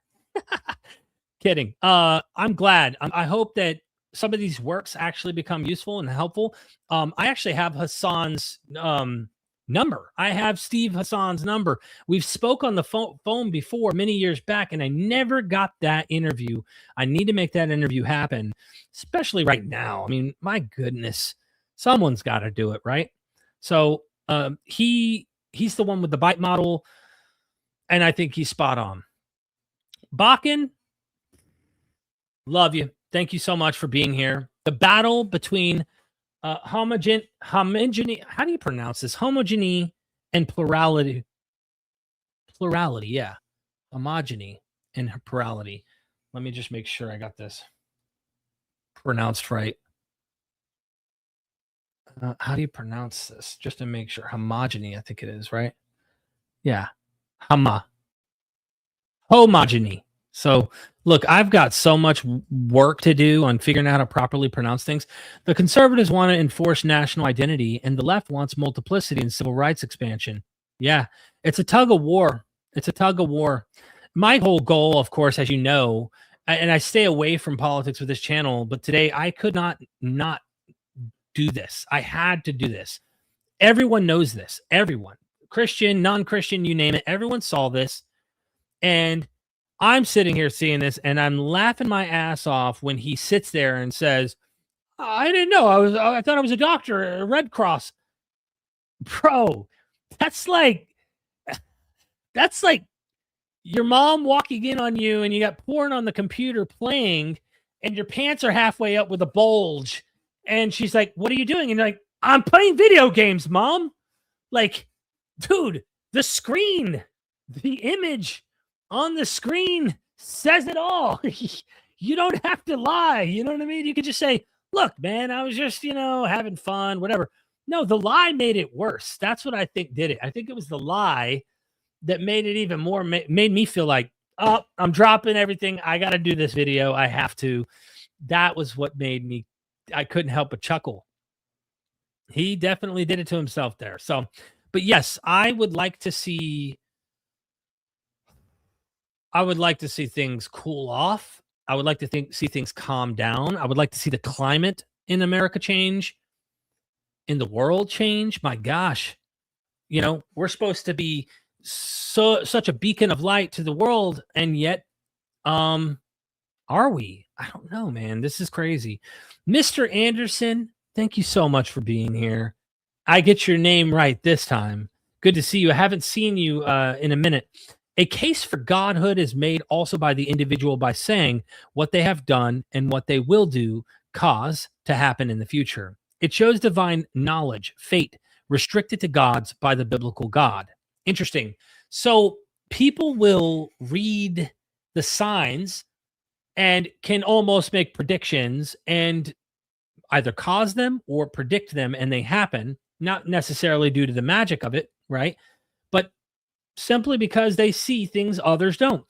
Kidding. I'm glad. I hope that some of these works actually become useful and helpful. I actually have Hassan's number. I have Steve Hassan's number. We've spoke on the phone before many years back, and I never got that interview. I need to make that interview happen, especially right now. I mean, my goodness, someone's got to do it, right? So he's the one with the bite model, and I think he's spot on. Bakken, love you. Thank you so much for being here. The battle between homogeny, how do you pronounce this? Homogeny and plurality. Plurality, yeah. Homogeny and plurality. Let me just make sure I got this pronounced right. How do you pronounce this? Just to make sure. Homogeny, I think it is, right? Yeah. Homogeny. So, look, I've got so much work to do on figuring out how to properly pronounce things. The conservatives want to enforce national identity, and the left wants multiplicity and civil rights expansion. Yeah, it's a tug of war. It's a tug of war. My whole goal, of course, as you know, and I stay away from politics with this channel, but today I could not do this. I had to do this. Everyone knows this. Everyone. Christian, non-Christian, you name it. Everyone saw this. And I'm sitting here seeing this, and I'm laughing my ass off when he sits there and says, I didn't know. I thought I was a doctor, a Red Cross. Bro, that's like your mom walking in on you, and you got porn on the computer playing, and your pants are halfway up with a bulge. And she's like, what are you doing? And you're like, I'm playing video games, Mom. Like, dude, the screen, the image on the screen says it all. You don't have to lie. You know what I mean? You could just say, look, man, I was just, having fun, whatever. No, the lie made it worse. That's what I think did it. I think it was the lie that made it even more, made me feel like, oh, I'm dropping everything. I got to do this video. I have to. That was what made me, I couldn't help but chuckle. He definitely did it to himself there. So, but yes, I would like to see things cool off. I would like to see things calm down. I would like to see the climate in America change, in the world change. My gosh, we're supposed to be such a beacon of light to the world, and yet, are we? I don't know, man. This is crazy. Mr. Anderson, thank you so much for being here. I get your name right this time. Good to see you. I haven't seen you in a minute. A case for godhood is made also by the individual by saying what they have done and what they will do cause to happen in the future. It shows divine knowledge, fate, restricted to gods by the biblical God. Interesting. So people will read the signs and can almost make predictions and either cause them or predict them, and they happen, not necessarily due to the magic of it, right? But simply because they see things others don't.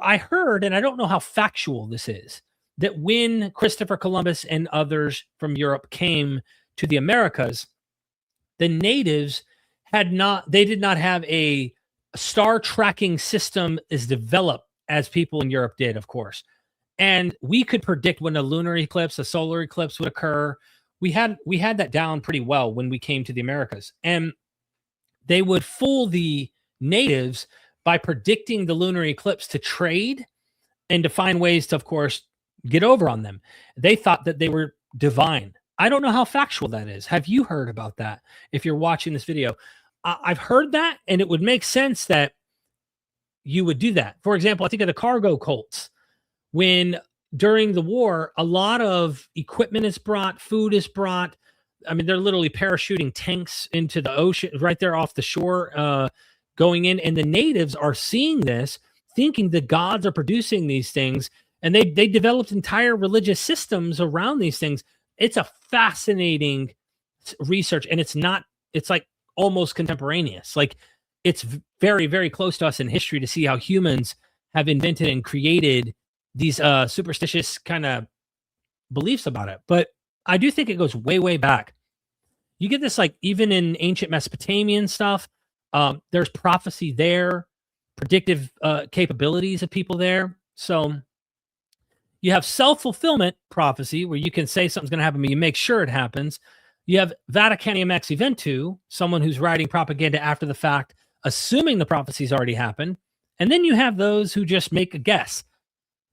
I heard, and I don't know how factual this is, that when Christopher Columbus and others from Europe came to the Americas, the natives did not have a star tracking system as developed as people in Europe did, of course. And we could predict when a lunar eclipse, a solar eclipse would occur. We had that down pretty well when we came to the Americas. And they would fool the natives by predicting the lunar eclipse to trade and to find ways to, of course, get over on them. They thought that they were divine. I don't know how factual that is. Have you heard about that? If you're watching this video, I've heard that, and it would make sense that you would do that. For example, I think of the cargo cults. When during the war, a lot of equipment is brought, food is brought. I mean, they're literally parachuting tanks into the ocean right there off the shore, going in. And the natives are seeing this, thinking the gods are producing these things. And they developed entire religious systems around these things. It's a fascinating research. And it's like almost contemporaneous. Like, it's very, very close to us in history to see how humans have invented and created these superstitious kind of beliefs about it. But I do think it goes way, way back. You get this, like, even in ancient Mesopotamian stuff, There's prophecy there, predictive capabilities of people there. So you have self-fulfillment prophecy where you can say something's going to happen, but you make sure it happens. You have Vaticanium ex eventu, someone who's writing propaganda after the fact, assuming the prophecy's already happened. And then you have those who just make a guess.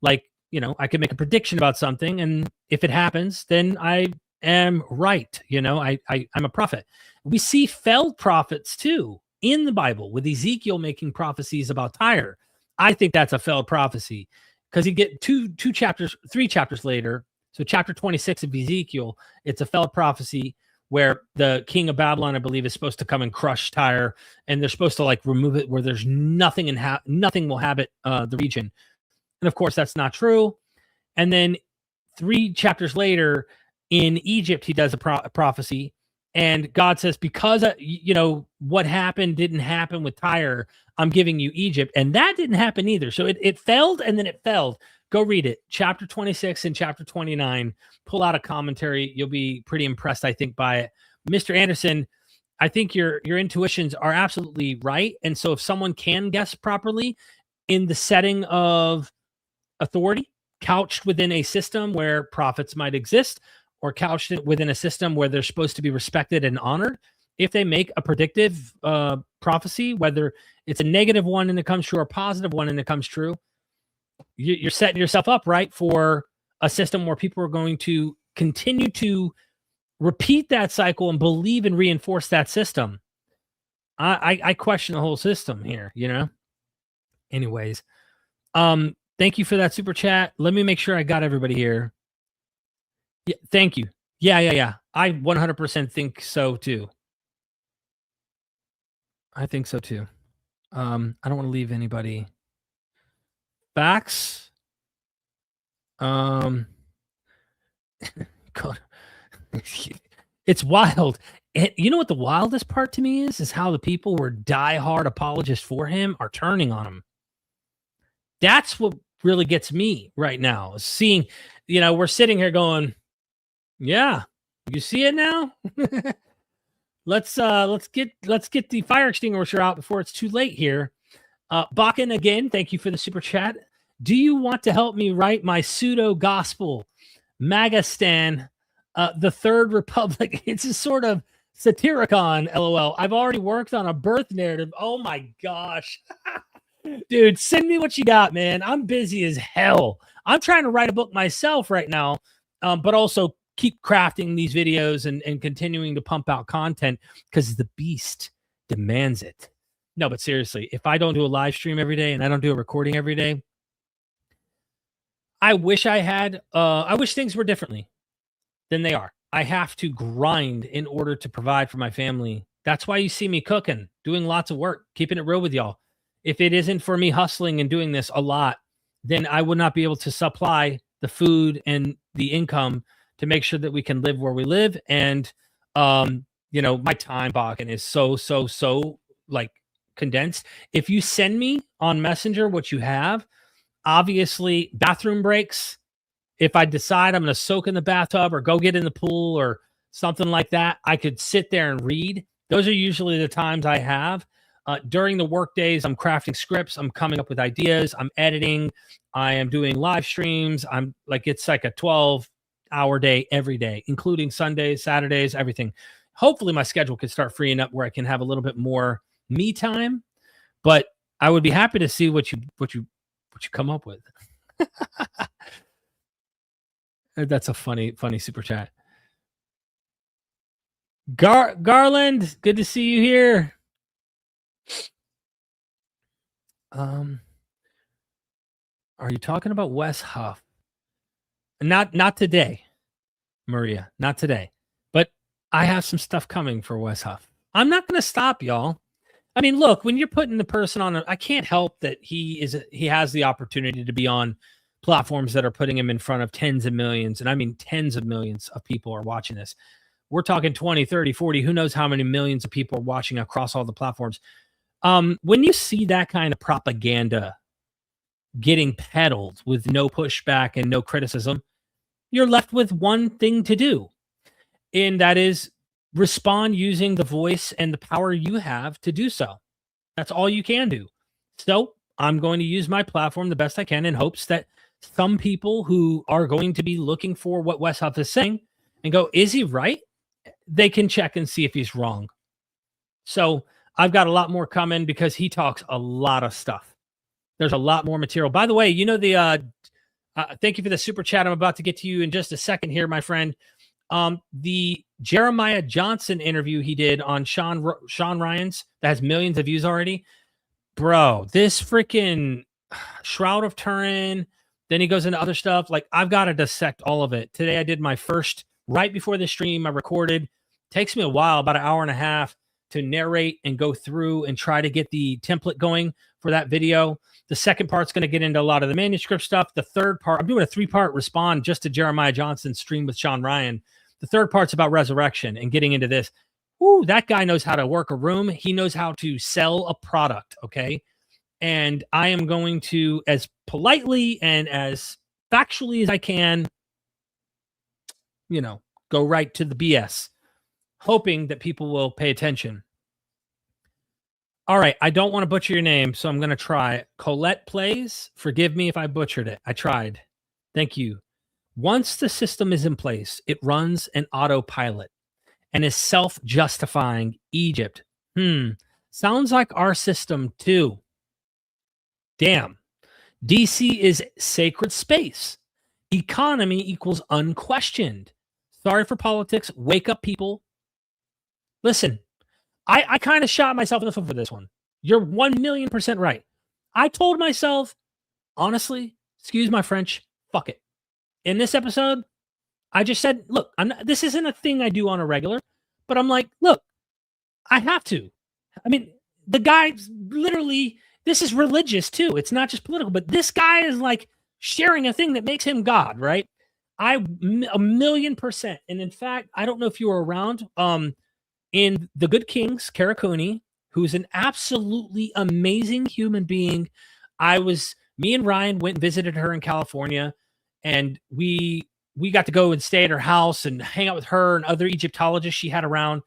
Like, I could make a prediction about something, and if it happens, then I am right. I'm a prophet. We see failed prophets too in the Bible, with Ezekiel making prophecies about Tyre. I think that's a failed prophecy, because you get three chapters later. So chapter 26 of Ezekiel, it's a failed prophecy where the king of Babylon, I believe, is supposed to come and crush Tyre, and they're supposed to remove it where there's nothing nothing will habit the region. And of course, that's not true. And then 3 chapters later in Egypt, he does a prophecy, and God says, because what happened didn't happen with Tyre, I'm giving you Egypt. And that didn't happen either. So it failed, and then it failed. Go read it. Chapter 26 and chapter 29. Pull out a commentary. You'll be pretty impressed, I think, by it. Mr. Anderson, I think your intuitions are absolutely right. And so if someone can guess properly in the setting of authority, couched within a system where prophets might exist, or couched within a system where they're supposed to be respected and honored, if they make a predictive prophecy, whether it's a negative one and it comes true or a positive one and it comes true, you're setting yourself up right for a system where people are going to continue to repeat that cycle and believe and reinforce that system. I question the whole system here, Anyways, thank you for that super chat. Let me make sure I got everybody here. Yeah, thank you. Yeah. I 100% think so too. I think so too. I don't want to leave anybody. Facts. God. It's wild. You know what the wildest part to me is how the people who are diehard apologists for him are turning on him. That's what really gets me right now. Seeing, we're sitting here going, yeah, you see it now. Let's get the fire extinguisher out before it's too late here. Bakken, again, thank you for the super chat. Do you want to help me write my pseudo gospel, Magistan, the Third Republic? It's a sort of Satyricon, LOL. I've already worked on a birth narrative. Oh my gosh. Dude, send me what you got, man. I'm busy as hell. I'm trying to write a book myself right now, but also keep crafting these videos and continuing to pump out content because the beast demands it. No, but seriously, if I don't do a live stream every day and I don't do a recording every day, I wish things were differently than they are. I have to grind in order to provide for my family. That's why you see me cooking, doing lots of work, keeping it real with y'all. If it isn't for me hustling and doing this a lot, then I would not be able to supply the food and the income to make sure that we can live where we live. And, my time, Bakken, is so condensed. If you send me on Messenger what you have, obviously bathroom breaks, if I decide I'm going to soak in the bathtub or go get in the pool or something like that, I could sit there and read. Those are usually the times I have. During the work days, I'm crafting scripts. I'm coming up with ideas. I'm editing. I am doing live streams. It's like a 12-hour day every day, including Sundays, Saturdays, everything. Hopefully my schedule could start freeing up where I can have a little bit more me time, but I would be happy to see what you come up with. That's a funny super chat. Garland, good to see you here. Are you talking about Wes Huff? Not today, Maria, not today. But I have some stuff coming for Wes Huff. I'm not going to stop, y'all. I mean, look, when you're putting the person on, I can't help that he has the opportunity to be on platforms that are putting him in front of tens of millions. And I mean, tens of millions of people are watching this. We're talking 20, 30, 40, who knows how many millions of people are watching across all the platforms. When you see that kind of propaganda getting peddled with no pushback and no criticism, you're left with one thing to do. And that is respond using the voice and the power you have to do so. That's all you can do. So I'm going to use my platform the best I can in hopes that some people who are going to be looking for what Westhoff is saying and go, is he right? They can check and see if he's wrong. So I've got a lot more coming because he talks a lot of stuff. There's a lot more material. By the way, you know, thank you for the super chat. I'm about to get to you in just a second here, my friend. The Jeremiah Johnson interview he did on Sean Ryan's that has millions of views already. Bro, this freaking Shroud of Turin, then he goes into other stuff. Like, I've got to dissect all of it. Today I did my first, right before the stream, I recorded. Takes me a while, about an hour and a half, to narrate and go through and try to get the template going for that video. The second part's going to get into a lot of the manuscript stuff. The third part, I'm doing a 3-part respond just to Jeremiah Johnson's stream with Sean Ryan. The third part's about resurrection and getting into this. Ooh, that guy knows how to work a room. He knows how to sell a product, okay? And I am going to, as politely and as factually as I can, you know, go right to the BS, hoping that people will pay attention. All right, I don't want to butcher your name, so I'm going to try. Colette Plays, forgive me if I butchered it. I tried. Thank you. Once the system is in place, it runs an autopilot and is self-justifying. Egypt. Sounds like our system too. Damn. DC is sacred space. Economy equals unquestioned. Sorry for politics. Wake up, people. Listen, I kind of shot myself in the foot for this one. You're 1,000,000% right. I told myself, honestly, excuse my French, fuck it. In this episode, I just said, look, this isn't a thing I do on a regular, but I'm like, look, I have to. I mean, the guy's literally, this is religious too. It's not just political, but this guy is like sharing a thing that makes him God, right? 1,000,000%. And in fact, I don't know if you were around, in The Good Kings, Karakuni, who's an absolutely amazing human being. Me and Ryan went and visited her in California, and we got to go and stay at her house and hang out with her and other Egyptologists she had around.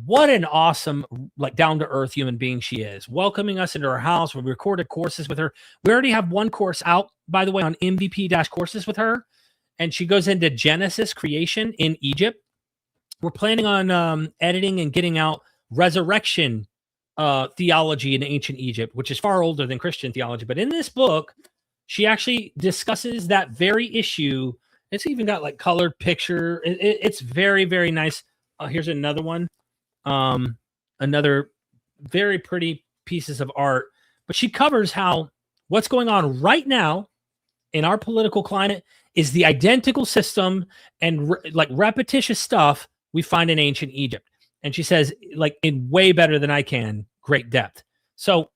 What an awesome, like, down-to-earth human being she is. Welcoming us into her house. We recorded courses with her. We already have one course out, by the way, on MVP-courses with her, and she goes into Genesis creation in Egypt. We're planning on editing and getting out resurrection theology in ancient Egypt, which is far older than Christian theology. But in this book, she actually discusses that very issue. It's even got like colored picture. It's very, very nice. Here's another one. Another very pretty pieces of art. But she covers how what's going on right now in our political climate is the identical system and like repetitious stuff we find in ancient Egypt. And she says, like, in way better than I can, great depth. So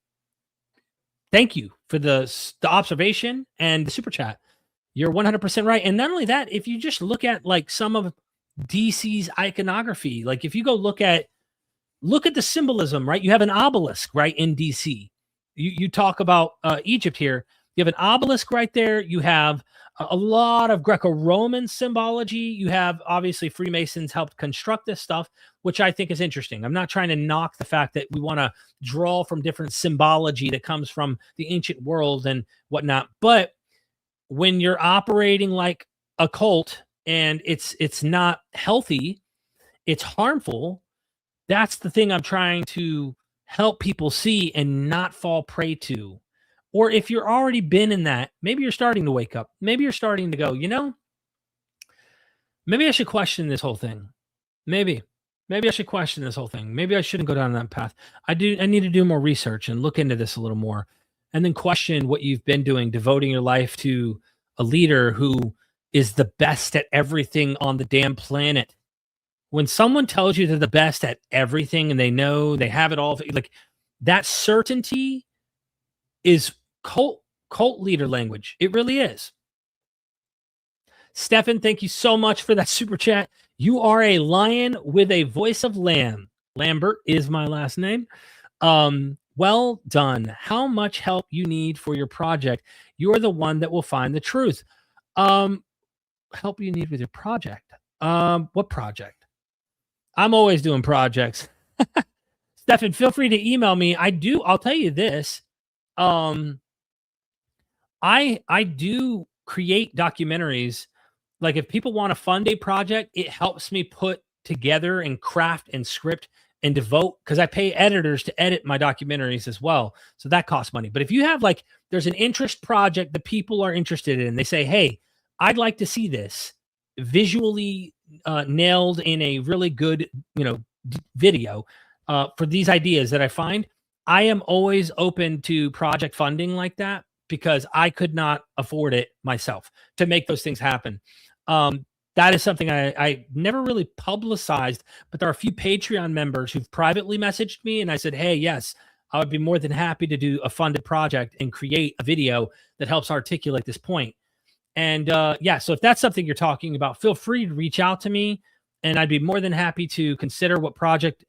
thank you for the observation and the super chat. You're 100% right. And not only that, if you just look at like some of DC's iconography, like if you go look at the symbolism, right? You have an obelisk, right, in DC. You talk about Egypt here. You have an obelisk right there. You have a lot of Greco-Roman symbology. You have, obviously, Freemasons helped construct this stuff, which I think is interesting. I'm not trying to knock the fact that we want to draw from different symbology that comes from the ancient world and whatnot. But when you're operating like a cult and it's not healthy, it's harmful, that's the thing I'm trying to help people see and not fall prey to. Or if you're already been in that, maybe you're starting to wake up. Maybe you're starting to go, you know, maybe I should question this whole thing. Maybe I should question this whole thing. Maybe I shouldn't go down that path. I need to do more research and look into this a little more, and then question what you've been doing, devoting your life to a leader who is the best at everything on the damn planet. When someone tells you they're the best at everything and they know they have it all, like, that certainty is cult leader language. It really is. Stefan, thank you so much for that super chat. You are a lion with a voice of lamb. Lambert is my last name. Well done. How much help you need for your project? You're the one that will find the truth. Help you need with your project. What project? I'm always doing projects. Stefan, feel free to email me. I'll tell you this. I do create documentaries. Like if people want to fund a project, it helps me put together and craft and script and devote, because I pay editors to edit my documentaries as well. So that costs money. But if you have like, there's an interest project that people are interested in, they say, hey, I'd like to see this visually nailed in a really good, video for these ideas that I find, I am always open to project funding like that, because I could not afford it myself to make those things happen. That is something I never really publicized, but there are a few Patreon members who've privately messaged me, and I said, hey, yes, I would be more than happy to do a funded project and create a video that helps articulate this point. And so if that's something you're talking about, feel free to reach out to me, and I'd be more than happy to consider what project.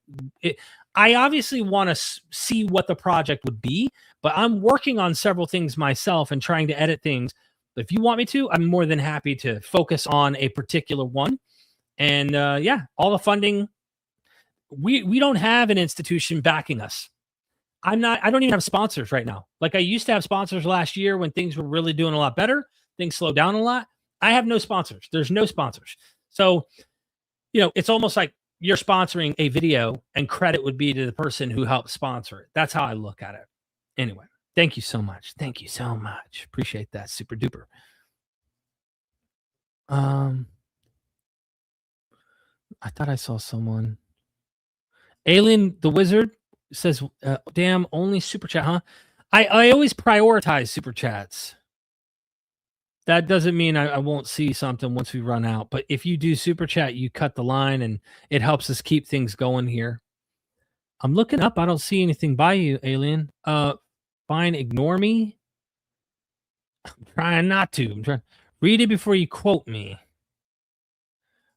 I obviously want to see what the project would be, but I'm working on several things myself and trying to edit things. But if you want me to, I'm more than happy to focus on a particular one. And all the funding, we don't have an institution backing us. I don't even have sponsors right now. Like I used to have sponsors last year when things were really doing a lot better. Things slowed down a lot. I have no sponsors. There's no sponsors. So, it's almost like you're sponsoring a video and credit would be to the person who helped sponsor it. That's how I look at it. Anyway, thank you so much. Thank you so much. Appreciate that. Super duper. I thought I saw someone. Alien the Wizard says, damn, only super chat, huh? I always prioritize super chats. That doesn't mean I won't see something once we run out. But if you do super chat, you cut the line, and it helps us keep things going here. I'm looking up. I don't see anything by you, Alien. Fine, ignore me. I'm trying not to. I'm trying. Read it before you quote me.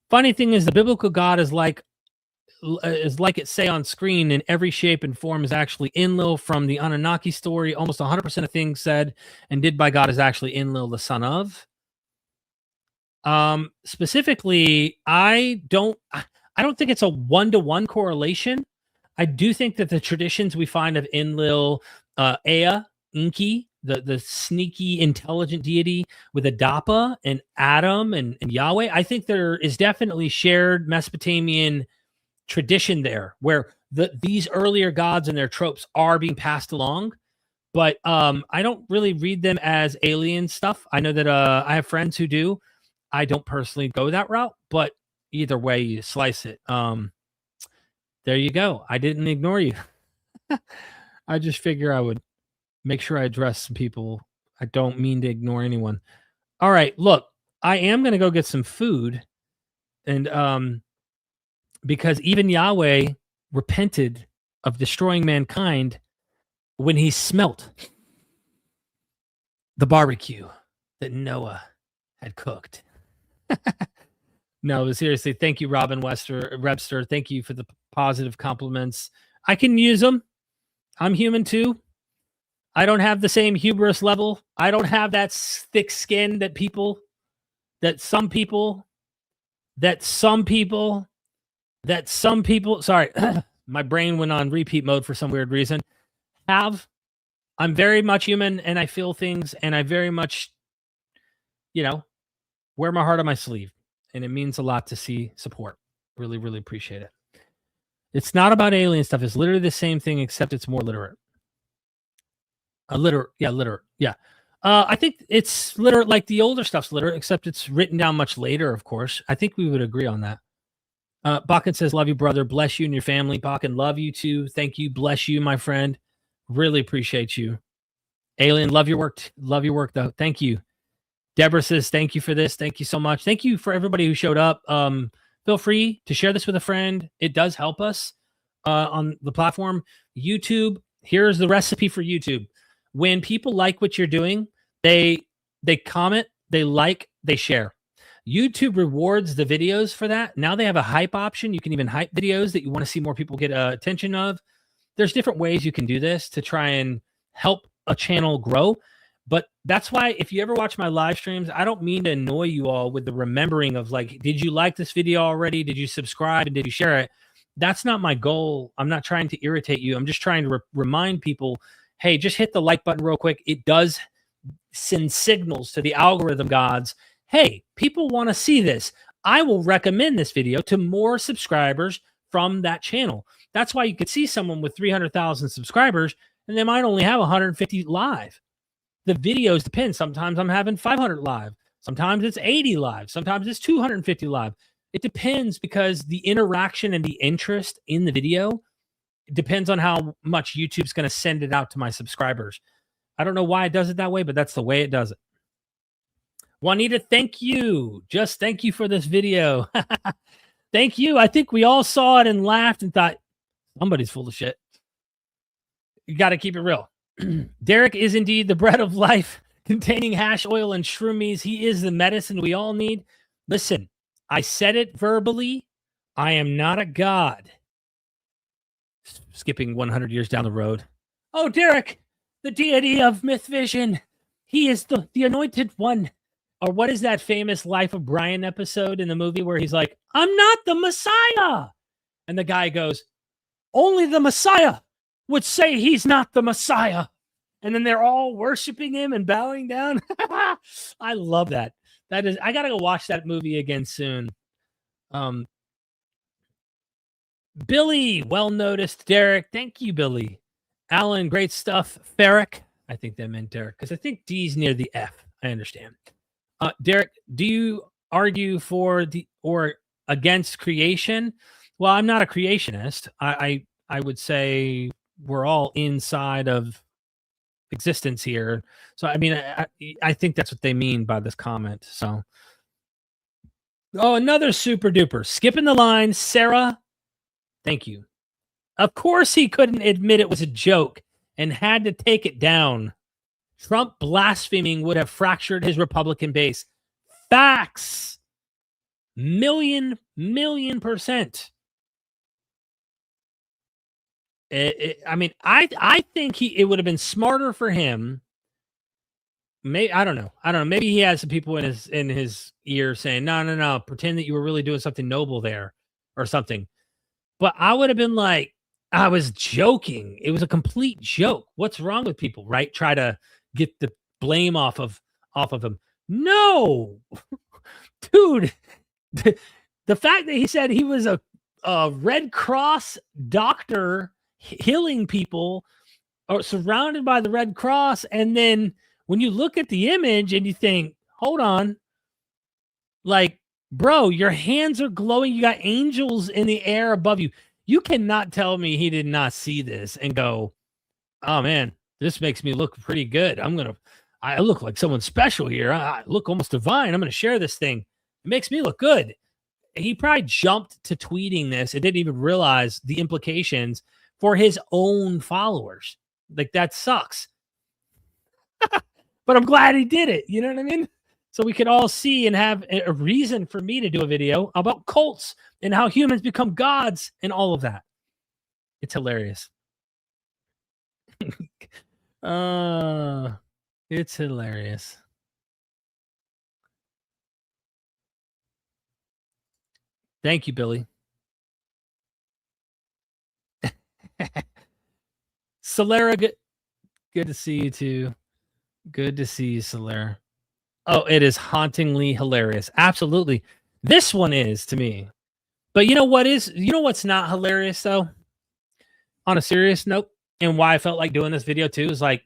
Funny thing is, the biblical God is like it say on screen in every shape and form is actually Enlil from the Anunnaki story. Almost 100% of things said and did by God is actually Enlil, the son of. Specifically, I don't think it's a 1-to-1 correlation. I do think that the traditions we find of Enlil, Ea, Enki, the sneaky, intelligent deity with Adapa and Adam and Yahweh, I think there is definitely shared Mesopotamian tradition there where these earlier gods and their tropes are being passed along, but I don't really read them as alien stuff. I know that I have friends who do. I don't personally go that route, but either way you slice it. There you go. I didn't ignore you. I just figure I would make sure I address some people. I don't mean to ignore anyone. All right, look, I am going to go get some food, and because even Yahweh repented of destroying mankind when he smelt the barbecue that Noah had cooked. No, but seriously, thank you, Robin Webster. Thank you for the positive compliments. I can use them. I'm human too. I don't have the same hubris level. I don't have that thick skin that some people, sorry, my brain went on repeat mode for some weird reason. I'm very much human, and I feel things, and I very much, wear my heart on my sleeve, and it means a lot to see support. Really, really appreciate it. It's not about alien stuff. It's literally the same thing, except it's more literate. Literate. Yeah. I think it's literate like the older stuff's literate, except it's written down much later, of course. I think we would agree on that. Bakken says, love you, brother. Bless you and your family. Bakken, love you too. Thank you. Bless you, my friend. Really appreciate you. Alien, love your work. Love your work, though. Thank you. Deborah says, thank you for this. Thank you so much. Thank you for everybody who showed up. Feel free to share this with a friend. It does help us on the platform. YouTube, here's the recipe for YouTube. When people like what you're doing, they comment, they like, they share. YouTube rewards the videos for that. Now they have a hype option. You can even hype videos that you want to see more people get attention of. There's different ways you can do this to try and help a channel grow. But that's why if you ever watch my live streams, I don't mean to annoy you all with the remembering of like, did you like this video already? Did you subscribe and did you share it? That's not my goal. I'm not trying to irritate you. I'm just trying to remind people, hey, just hit the like button real quick. It does send signals to the algorithm gods. Hey, people want to see this. I will recommend this video to more subscribers from that channel. That's why you could see someone with 300,000 subscribers and they might only have 150 live. The videos depend. Sometimes I'm having 500 live. Sometimes it's 80 live. Sometimes it's 250 live. It depends because the interaction and the interest in the video depends on how much YouTube's going to send it out to my subscribers. I don't know why it does it that way, but that's the way it does it. Juanita, thank you. Just thank you for this video. Thank you. I think we all saw it and laughed and thought, somebody's full of shit. You got to keep it real. Derek is indeed the bread of life containing hash oil and shroomies. He is the medicine we all need. Listen, I said it verbally. I am not a god. Skipping 100 years down the road. Oh, Derek, the deity of MythVision. He is the anointed one. Or what is that famous Life of Brian episode in the movie where he's like, I'm not the Messiah. And the guy goes, only the Messiah would say he's not the Messiah. And then they're all worshiping him and bowing down. I love that. That is, I got to go watch that movie again soon. Billy, well noticed. Derek, thank you, Billy. Alan, great stuff. Ferric, I think that meant Derek because I think D's near the F. I understand. Derek, do you argue for the or against creation? Well, I'm not a creationist. I would say we're all inside of existence here. So, I mean, I think that's what they mean by this comment. So, oh, another super duper. Skipping the line, Sarah. Thank you. Of course, he couldn't admit it was a joke and had to take it down. Trump blaspheming would have fractured his Republican base. Facts. Million %. I mean, I think it would have been smarter for him. I don't know. Maybe he has some people in his ear saying, no, pretend that you were really doing something noble there or something. But I would have been like, I was joking. It was a complete joke. What's wrong with people, right? Try to get the blame off of him. No, dude. The fact that he said he was a Red Cross doctor healing people or surrounded by the Red Cross. And then when you look at the image and you think, hold on, like, bro, your hands are glowing. You got angels in the air above you. You cannot tell me he did not see this and go, oh man, this makes me look pretty good. I look like someone special here. I look almost divine. I'm going to share this thing. It makes me look good. He probably jumped to tweeting this and didn't even realize the implications for his own followers. Like, that sucks. But I'm glad he did it. You know what I mean? So we could all see and have a reason for me to do a video about cults and how humans become gods and all of that. It's hilarious. It's hilarious. Thank you, Billy. Solera, good to see you too. Good to see you, Solera. Oh, it is hauntingly hilarious. Absolutely. This one is to me. But you know what's not hilarious though? On a serious note, and why I felt like doing this video too is like,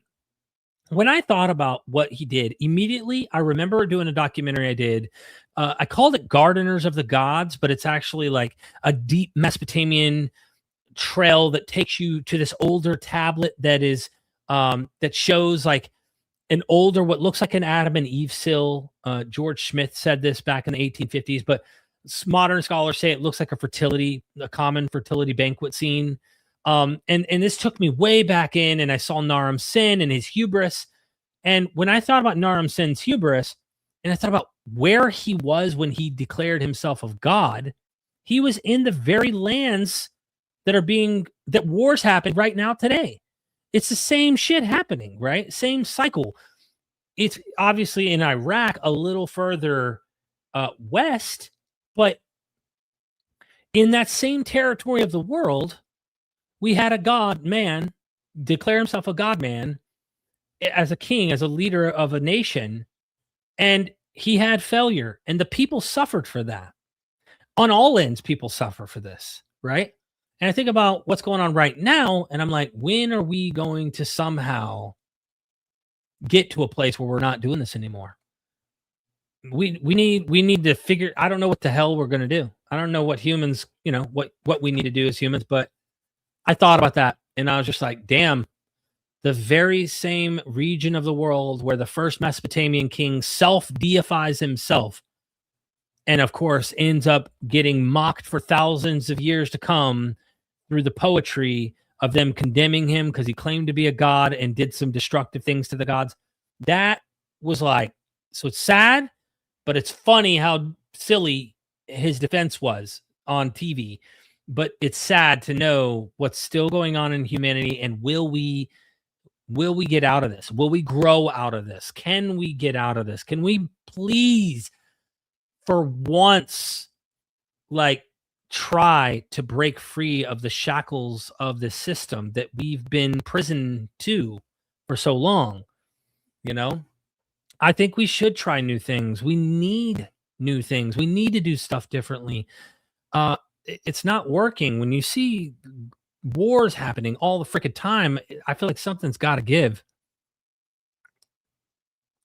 when I thought about what he did, immediately I remember doing a documentary I did. I called it Gardeners of the Gods, but it's actually like a deep Mesopotamian trail that takes you to this older tablet that is that shows like an older, what looks like an Adam and Eve sill. George Smith said this back in the 1850s, but modern scholars say it looks like a common fertility banquet scene. And this took me way back in, and I saw Naram Sin and his hubris. And when I thought about Naram Sin's hubris, and I thought about where he was when he declared himself of God, he was in the very lands that wars happen right now today. It's the same shit happening, right? Same cycle. It's obviously in Iraq, a little further west, but In that same territory of the world, we had a God man declare himself a God man as a king, as a leader of a nation, and he had failure, and the people suffered for that. On all ends, people suffer for this, right? And I think about what's going on right now, and I'm like, when are we going to somehow get to a place where we're not doing this anymore? We need to figure. I don't know what the hell we're going to do. I don't know what humans, what we need to do as humans. But I thought about that, and I was just like, damn. The very same region of the world where the first Mesopotamian king self-deifies himself, and of course ends up getting mocked for thousands of years to come through the poetry of them condemning him because he claimed to be a god and did some destructive things to the gods. That was like, so it's sad, but it's funny how silly his defense was on TV. But it's sad to know what's still going on in humanity, and will we get out of this? Will we grow out of this? Can we get out of this? Can we please, for once, try to break free of the shackles of the system that we've been prisoned to for so long? I think we should try new things. We need new things. We need to do stuff differently. It's not working. When you see wars happening all the freaking time, I feel like something's got to give.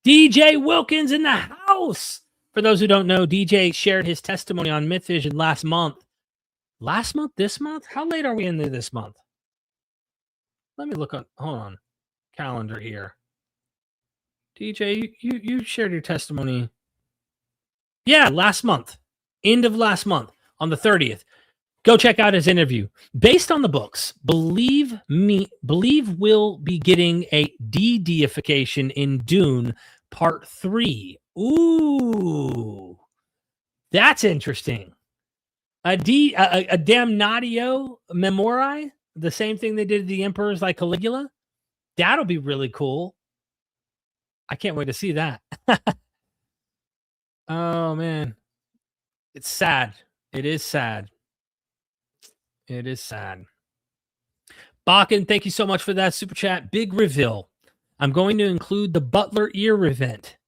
DJ Wilkins in the house. For those who don't know, DJ shared his testimony on MythVision last month. Last month? This month? How late are we into this month? Let me look on. Hold on. Calendar here. DJ, you shared your testimony. Yeah, last month. End of last month on the 30th. Go check out his interview. Based on the books, believe we'll be getting a de-deification in Dune Part 3. Ooh, that's interesting. A damnatio memori, the same thing they did to the emperors like Caligula. That'll be really cool. I can't wait to see that. Oh, man. It's sad. It is sad. It is sad. Bakken, thank you so much for that super chat. Big reveal. I'm going to include the Butler ear event.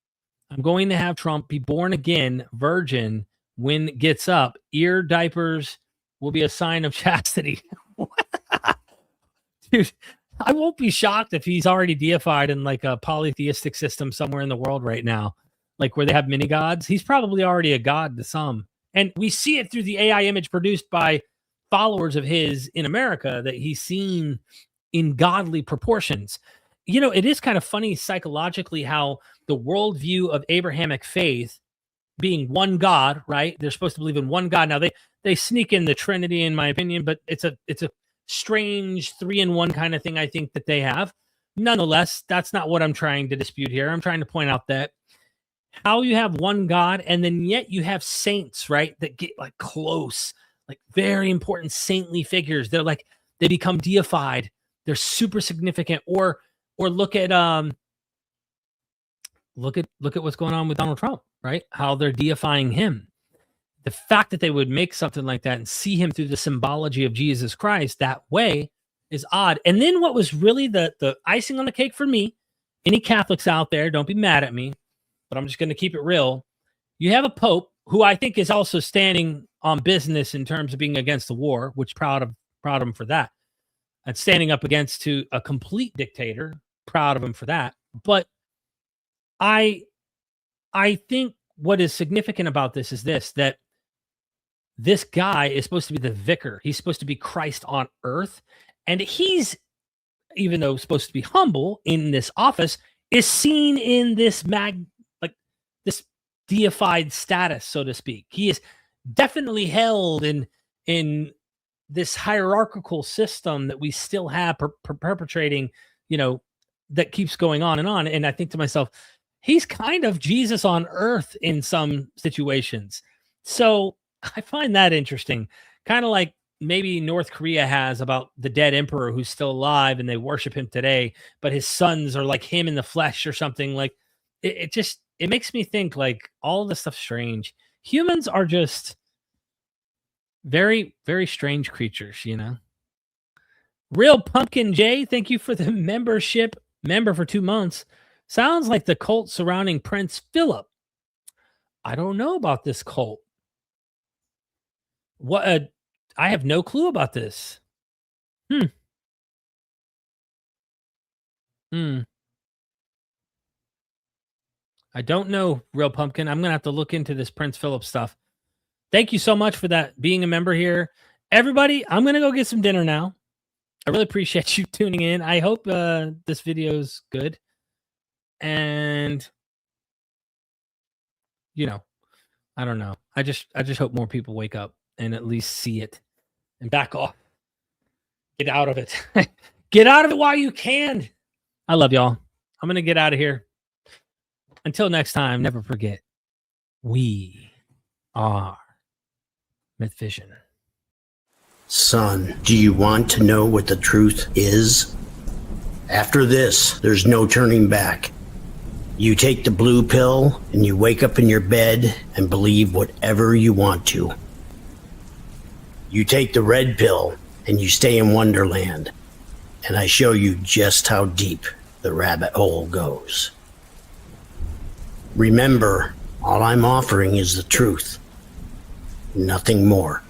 I'm going to have Trump be born again, virgin, when gets up. Ear diapers will be a sign of chastity. Dude, I won't be shocked if he's already deified in like a polytheistic system somewhere in the world right now, like where they have mini gods. He's probably already a god to some. And we see it through the AI image produced by followers of his in America that he's seen in godly proportions. It is kind of funny psychologically how the worldview of Abrahamic faith being one God, right? They're supposed to believe in one God. Now they sneak in the Trinity, in my opinion, but it's a strange 3-in-1 kind of thing I think that they have. Nonetheless, that's not what I'm trying to dispute here. I'm trying to point out that how you have one God and then yet you have saints, right? That get like close, like very important saintly figures. They're like, they become deified. They're super significant. Or look at what's going on with Donald Trump, right? How they're deifying him. The fact that they would make something like that and see him through the symbology of Jesus Christ that way is odd. And then what was really the icing on the cake for me, any Catholics out there, don't be mad at me, but I'm just going to keep it real. You have a pope who I think is also standing on business in terms of being against the war, which proud of him for that. And standing up against to a complete dictator, proud of him for that. But I think what is significant about this is that this guy is supposed to be the vicar. He's supposed to be Christ on earth. And he's, even though supposed to be humble in this office, is seen in this this deified status, so to speak. He is definitely held in this hierarchical system that we still have perpetrating, that keeps going on. And I think to myself, he's kind of Jesus on earth in some situations. So I find that interesting. Kind of like maybe North Korea has about the dead emperor who's still alive and they worship him today, but his sons are like him in the flesh or something. Like it makes me think like all this stuff's strange. Humans are just, Very, very strange creatures, you know. Real Pumpkin J, thank you for the member for 2 months. Sounds like the cult surrounding Prince Philip. I don't know about this cult. What? I have no clue about this. I don't know, Real Pumpkin. I'm going to have to look into this Prince Philip stuff. Thank you so much for that, being a member here. Everybody, I'm going to go get some dinner now. I really appreciate you tuning in. I hope this video is good. And, you know, I don't know. I just hope more people wake up and at least see it and back off. Get out of it. Get out of it while you can. I love y'all. I'm going to get out of here. Until next time, never forget, we are MythVision. Son, do you want to know what the truth is? After this, there's no turning back. You take the blue pill and you wake up in your bed and believe whatever you want to. You take the red pill and you stay in Wonderland, and I show you just how deep the rabbit hole goes. Remember, all I'm offering is the truth, nothing more.